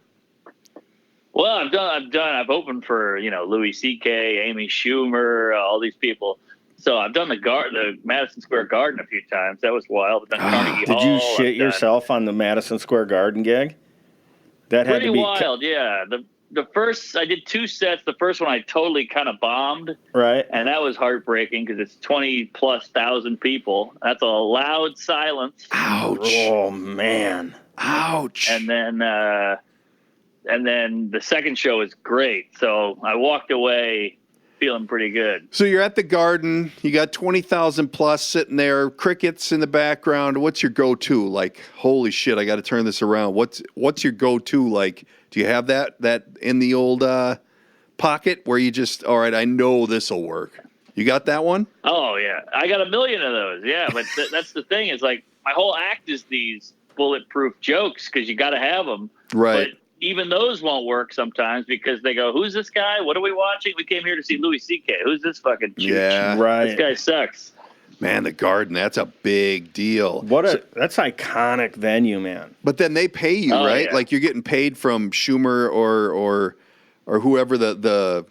Well, I've opened for, Louis C.K., Amy Schumer, all these people. So I've done the Madison Square Garden a few times. That was wild. I've done Carnegie Hall. Did you shit yourself on the Madison Square Garden gig? That had to be wild, yeah. The first, I did 2 sets. The first one I totally kind of bombed. Right. And that was heartbreaking because it's 20,000+ people. That's a loud silence. Ouch. Oh, man. Ouch. And then the second show is great. So I walked away feeling pretty good. So you're at the Garden. You got 20,000 plus sitting there. Crickets in the background. What's your go-to? Like, holy shit, I got to turn this around. What's your go-to? Like, do you have that in the old pocket where you just, all right, I know this will work? You got that one? Oh yeah, I got a million of those. Yeah, but that's the thing is like my whole act is these bulletproof jokes because you got to have them. Right. But even those won't work sometimes because they go, "Who's this guy? What are we watching? We came here to see Louis C.K. Who's this fucking chooch? Yeah. Right. This guy sucks." Man, the Garden, that's a big deal. That's iconic venue, man. But then they pay you, right? Yeah. Like you're getting paid from Schumer or whoever the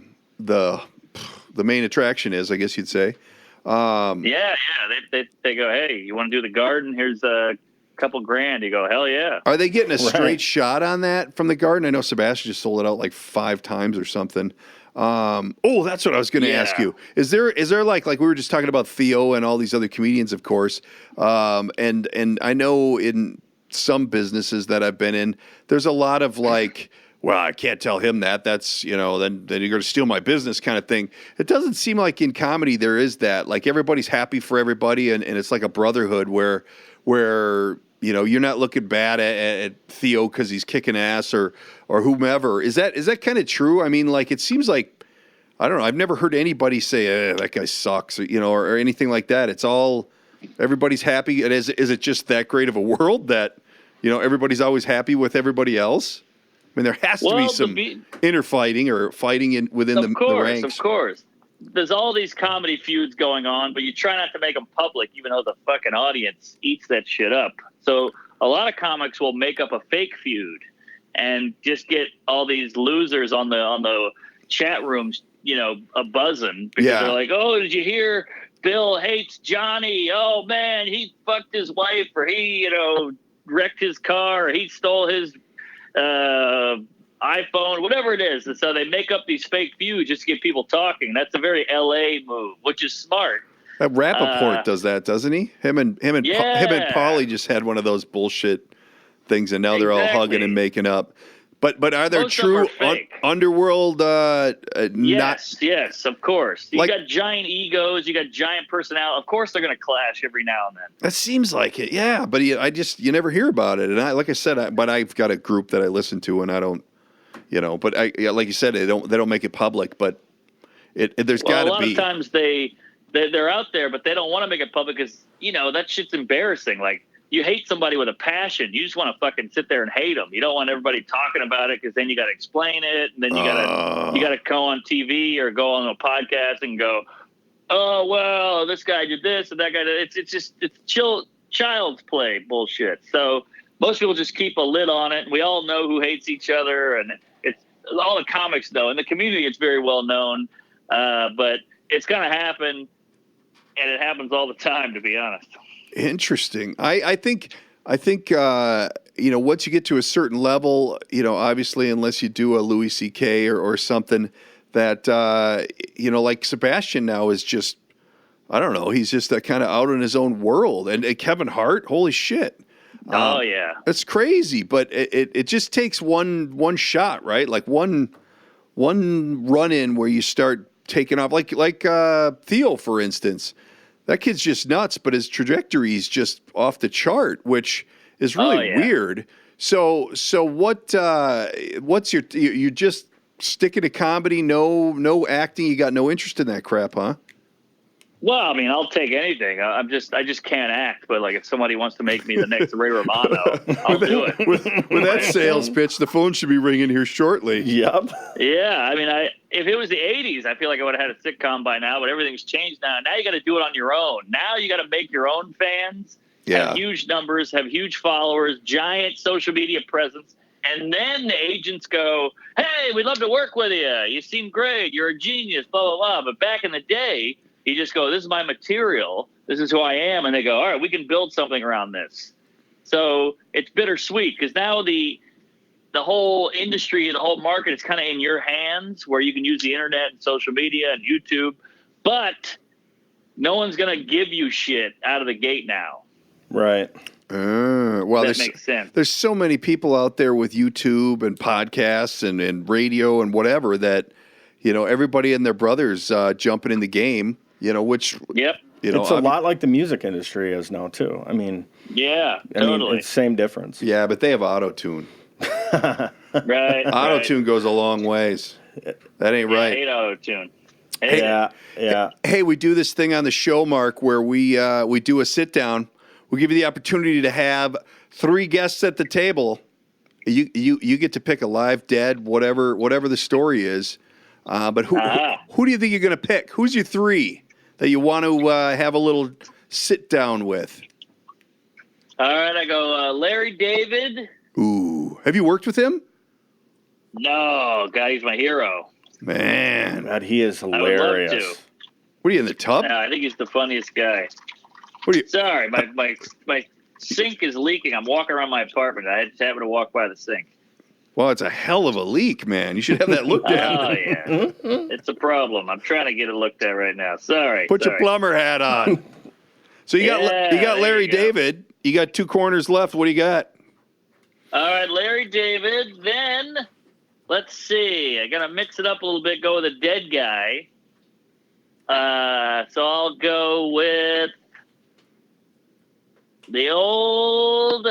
main attraction is, I guess you'd say. Yeah. They go, "Hey, you want to do the Garden? Here's a couple grand." You go, "Hell yeah." Are they getting a straight Right. shot on that from the Garden? I know Sebastian just sold it out like 5 times or something. That's what I was going to ask you. Is there like we were just talking about Theo and all these other comedians, of course. And I know in some businesses that I've been in, there's a lot of like, well, I can't tell him that. That's, then you're going to steal my business kind of thing. It doesn't seem like in comedy there is that. Like everybody's happy for everybody, and it's like a brotherhood where you're not looking bad at Theo because he's kicking ass or whomever. Is that kind of true? I mean, like it seems like, I don't know. I've never heard anybody say that guy sucks or anything like that. It's all everybody's happy. And is it just that great of a world that everybody's always happy with everybody else? I mean, there has to be some inner fighting or fighting within the ranks. Of course. There's all these comedy feuds going on, but you try not to make them public, even though the fucking audience eats that shit up. So a lot of comics will make up a fake feud and just get all these losers on the chat rooms, a buzzing because they're like, "Oh, did you hear Bill hates Johnny? Oh man, he fucked his wife, or he, wrecked his car, or he stole his iPhone," whatever it is. And so they make up these fake feuds just to get people talking. That's a very LA move, which is smart. Rappaport does that, doesn't he? Him and Pauly just had one of those bullshit things, and now they're all hugging and making up. But are there true underworld? Yes, of course. You got giant egos, you got giant personality. Of course, they're going to clash every now and then. That seems like it, yeah. But you never hear about it. And like I said, but I've got a group that I listen to, and I don't, But like you said, they don't make it public. But there's got to be. A lot of times they're out there, but they don't want to make it public because that shit's embarrassing. Like, you hate somebody with a passion. You just want to fucking sit there and hate them. You don't want everybody talking about it because then you got to explain it, and then you got to go on TV or go on a podcast and go, "Oh well, this guy did this and that guy did." It's child's play bullshit. So most people just keep a lid on it. We all know who hates each other, and it's all the comics know. In the community, it's very well known, but it's gonna happen, and it happens all the time, to be honest. Interesting. I think once you get to a certain level, obviously unless you do a Louis C.K. or something that like Sebastian now is just, I don't know, he's just kind of out in his own world. And Kevin Hart, holy shit. Oh yeah, it's crazy, but it just takes one shot, right? Like one run in where you start taking off, like Theo, for instance. That kid's just nuts, but his trajectory is just off the chart, which is really weird. So what's you just sticking to comedy? No acting. You got no interest in that crap, huh? Well, I mean, I'll take anything. I just can't act. But like, if somebody wants to make me the next Ray Romano, I'll do it. With that sales pitch, the phone should be ringing here shortly. Yep. Yeah, I mean, if it was the '80s, I feel like I would have had a sitcom by now. But everything's changed now. Now you got to do it on your own. Now you got to make your own fans. Yeah. Have huge numbers, have huge followers, giant social media presence. And then the agents go, "Hey, we'd love to work with you. You seem great. You're a genius, blah, blah, blah." But back in the day, you just go, "This is my material. This is who I am." And they go, "All right, we can build something around this." So it's bittersweet because now the whole industry, the whole market is kind of in your hands where you can use the internet and social media and YouTube. But no one's going to give you shit out of the gate now. Right. Well, that makes sense. There's so many people out there with YouTube and podcasts and radio and whatever that, everybody and their brothers jumping in the game, which, Yep. It's a lot like the music industry is now, too. I mean, Yeah, I mean, totally. it's same difference. Yeah, but they have auto-tune. Right. Auto-tune goes a long ways. That ain't I right. hate auto-tune. Yeah. Hey, we do this thing on the show, Mark, where we do a sit-down. We give you the opportunity to have 3 guests at the table. You get to pick alive, dead, whatever the story is. But who do you think you're going to pick? Who's your 3 that you want to have a little sit-down with? All right, I go Larry David. Ooh. Have you worked with him? No, God, he's my hero. Man. God, he is I would love hilarious. to. What are you, in the tub? I think he's the funniest guy. What are you? Sorry, my sink is leaking. I'm walking around my apartment. I just happened to walk by the sink. Well, it's a hell of a leak, man. You should have that looked at. Oh, yeah. It's a problem. I'm trying to get it looked at right now. Sorry. Put your plumber hat on. So you got Larry you go. David. You got 2 corners left. What do you got? All right, Larry David. Then, let's see. I got to mix it up a little bit, go with a dead guy. So I'll go with the old...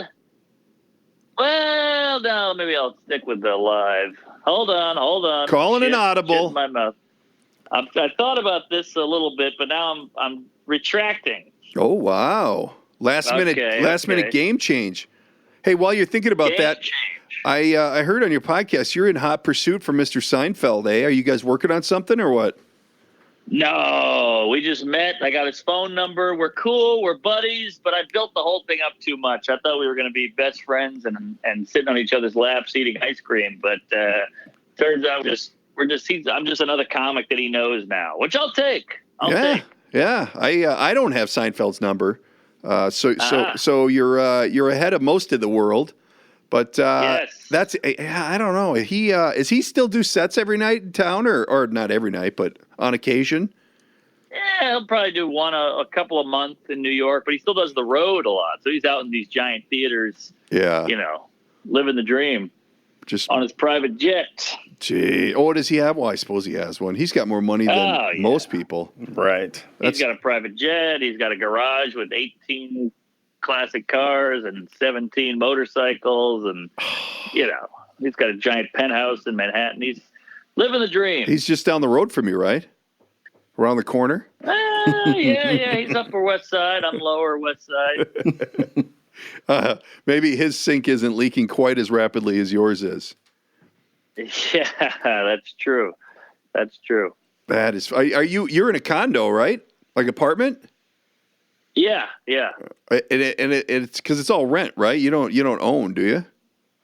Well, no, maybe I'll stick with the live. Hold on. Calling an Shit audible. in my mouth. I thought about this a little bit, but now I'm retracting. Oh, wow. Last minute game change. Hey, while you're thinking about Game that, change. I heard on your podcast you're in hot pursuit for Mr. Seinfeld, eh? Are you guys working on something or what? No, we just met. I got his phone number. We're cool. We're buddies, but I built the whole thing up too much. I thought we were going to be best friends and sitting on each other's laps eating ice cream, but turns out I'm just another comic that he knows now, which I'll take. I'll take. Yeah. I don't have Seinfeld's number, so you're ahead of most of the world. But Yes. that's I don't know. Is he still do sets every night in town or not every night, but on occasion? Yeah, he'll probably do one a couple of months in New York, but he still does the road a lot. So he's out in these giant theaters. Yeah. Living the dream. Just On his private jet. gee. Oh, does he have? Well, I suppose he has one. He's got more money than most people. Right. He's got a private jet. He's got a garage with 18 classic cars and 17 motorcycles, and he's got a giant penthouse in Manhattan. He's living the dream. He's just down the road from you, right? Around the corner. Yeah. He's Upper West Side. I'm Lower West Side. Maybe his sink isn't leaking quite as rapidly as yours is. Yeah, that's true. That is. You're in a condo, right? Like apartment? Yeah. And it's because it's all rent, right? You don't own, do you?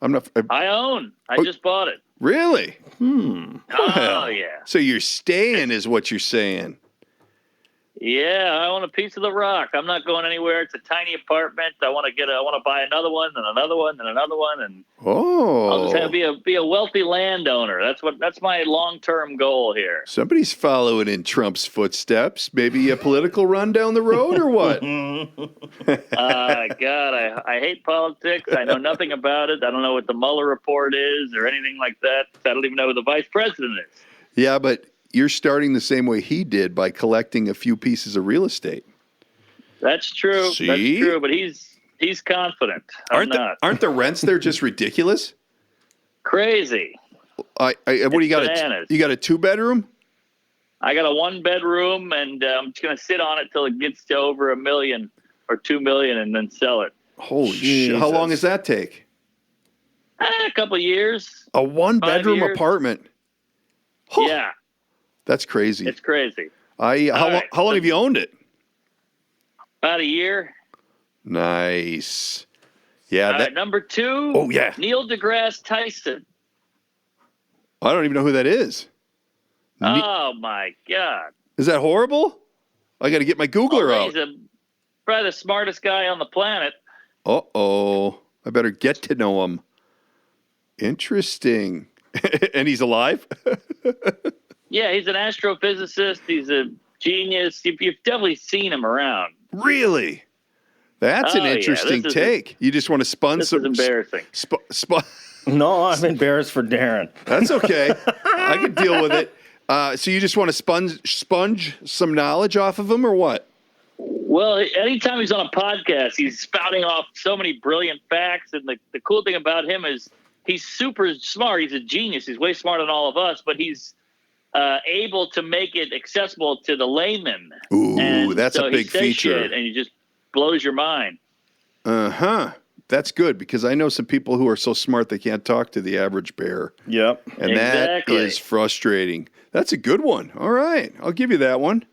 I'm not. I own. I just bought it. Really? Oh, yeah. So you're staying, is what you're saying? Yeah, I own a piece of the rock. I'm not going anywhere. It's a tiny apartment. I want to buy another one and another one and another one, and I'll just be a wealthy landowner. That's my long-term goal here. Somebody's following in Trump's footsteps. Maybe a political run down the road, or what? God, I hate politics. I know nothing about it. I don't know what the Mueller report is or anything like that. I don't even know who the vice president is. Yeah, but you're starting the same way he did by collecting a few pieces of real estate. That's true. See? That's true. But he's confident. Aren't the rents there just ridiculous? Crazy. What do you got? Bananas. You got a 2-bedroom? I got a 1-bedroom, and I'm just going to sit on it till it gets to over $1 million or $2 million, and then sell it. Holy shit! How long does that take? A couple of years. A 1-bedroom apartment. Huh. Yeah. That's crazy. It's crazy. How long have you owned it? About a year. Nice. Yeah. All right, number 2. Oh, yeah. Neil deGrasse Tyson. I don't even know who that is. Oh, my God. Is that horrible? I got to get my Googler out. He's probably the smartest guy on the planet. Uh-oh. I better get to know him. Interesting. And he's alive? Yeah, he's an astrophysicist. He's a genius. You've definitely seen him around. Really? That's an interesting take. You just want to spun this some... is embarrassing. No, I'm embarrassed for Darren. That's okay. I can deal with it. So you just want to sponge some knowledge off of him, or what? Well, anytime he's on a podcast, he's spouting off so many brilliant facts. And the cool thing about him is he's super smart. He's a genius. He's way smarter than all of us, but he's able to make it accessible to the layman. Ooh, and that's so a big he says feature. Shit, and he just blows your mind. Uh-huh. That's good, because I know some people who are so smart they can't talk to the average bear. Yep. And that is frustrating. That's a good one. All right. I'll give you that one.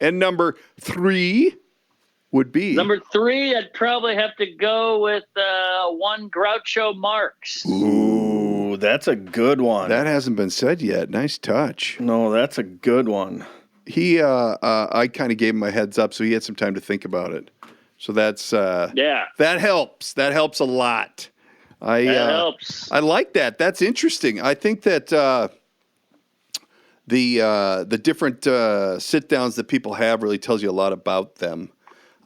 And number 3 would be? Number 3, I'd probably have to go with one Groucho Marx. Ooh, that's a good one. That hasn't been said yet. Nice touch. No, that's a good one. He, I kind of gave him a heads up, so he had some time to think about it. So that's, Yeah. that helps. That helps a lot. That helps. I like that. That's interesting. I think that the different sit downs that people have really tells you a lot about them.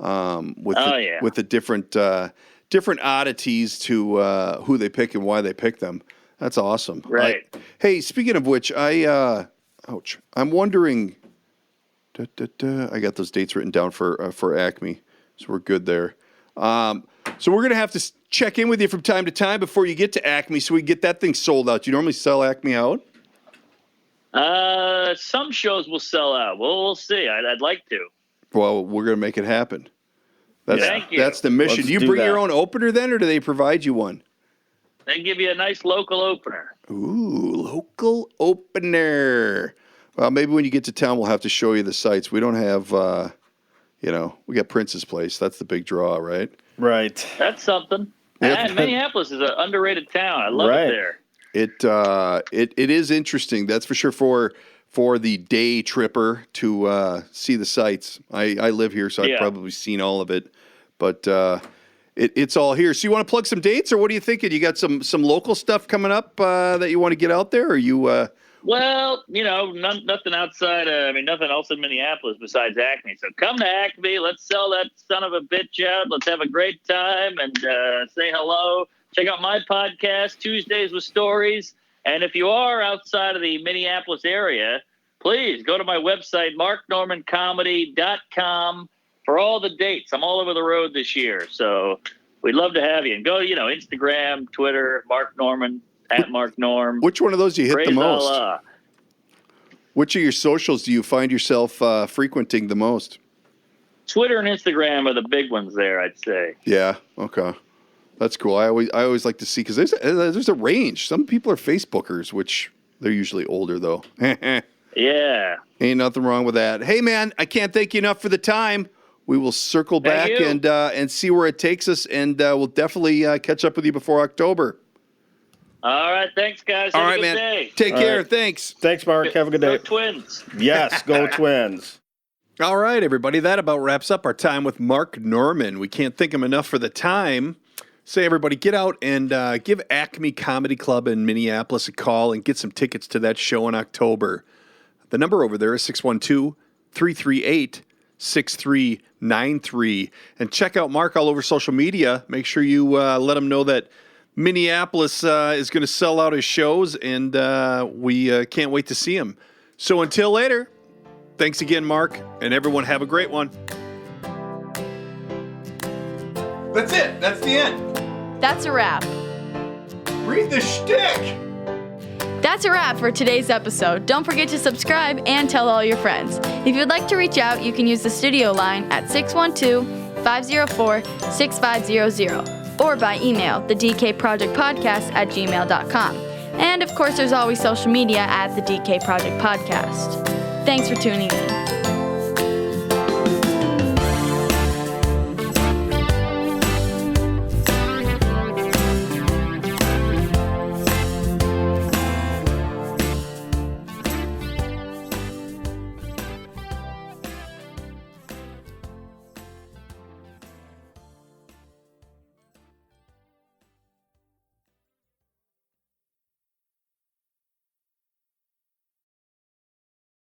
With the different oddities to who they pick and why they pick them. That's awesome. Right. Hey, speaking of which, I'm wondering. I got those dates written down for Acme, so we're good there. So we're gonna have to check in with you from time to time before you get to Acme, so we get that thing sold out. Do you normally sell Acme out? Some shows will sell out. We'll see. I'd like to. Well, we're gonna make it happen. Thank you. That's the mission. Let's Do you do bring that. your own opener then, or do they provide you one? They give you a nice local opener. Ooh, local opener. Well, maybe when you get to town, we'll have to show you the sites. We don't have, we got Prince's Place. That's the big draw, right? Right. That's something. Yep. And Minneapolis is an underrated town. I love Right. it there. It is interesting. That's for sure for the day tripper to see the sights. I live here, so I've probably seen all of it. But it's all here. So you want to plug some dates, or what are you thinking? You got some local stuff coming up that you want to get out there, or you? Well, nothing outside. Nothing else in Minneapolis besides Acme. So come to Acme. Let's sell that son of a bitch out. Let's have a great time and say hello. Check out my podcast, Tuesdays with Stories. And if you are outside of the Minneapolis area, please go to my website, marknormancomedy.com, for all the dates. I'm all over the road this year, so we'd love to have you. And go, Instagram, Twitter, Mark Norman, at Mark Norm. Which one of those do you hit Praise the most? Allah. Which of your socials do you find yourself frequenting the most? Twitter and Instagram are the big ones there, I'd say. Yeah. Okay. That's cool. I always like to see, because there's a range. Some people are Facebookers, which they're usually older though. Yeah. Ain't nothing wrong with that. Hey man, I can't thank you enough for the time. We will circle back Thank you. and see where it takes us, and we'll definitely catch up with you before October. All right. Thanks, guys. All Have right, a good man. day. Take All care. right. Thanks. Thanks, Mark. Have a good day. Go Twins. Yes, go Twins. All right, everybody. That about wraps up our time with Mark Norman. We can't thank him enough for the time. Say, everybody, get out and give Acme Comedy Club in Minneapolis a call and get some tickets to that show in October. The number over there is 612-338-6393. And check out Mark all over social media. Make sure you let him know that Minneapolis is going to sell out his shows, and we can't wait to see him. So until later, thanks again, Mark, and everyone have a great one. That's it. That's the end. That's a wrap. Read the shtick. That's a wrap for today's episode. Don't forget to subscribe and tell all your friends. If you'd like to reach out, you can use the studio line at 612-504-6500 or by email, thedkprojectpodcast@gmail.com. And of course, there's always social media at the DK Project Podcast. Thanks for tuning in.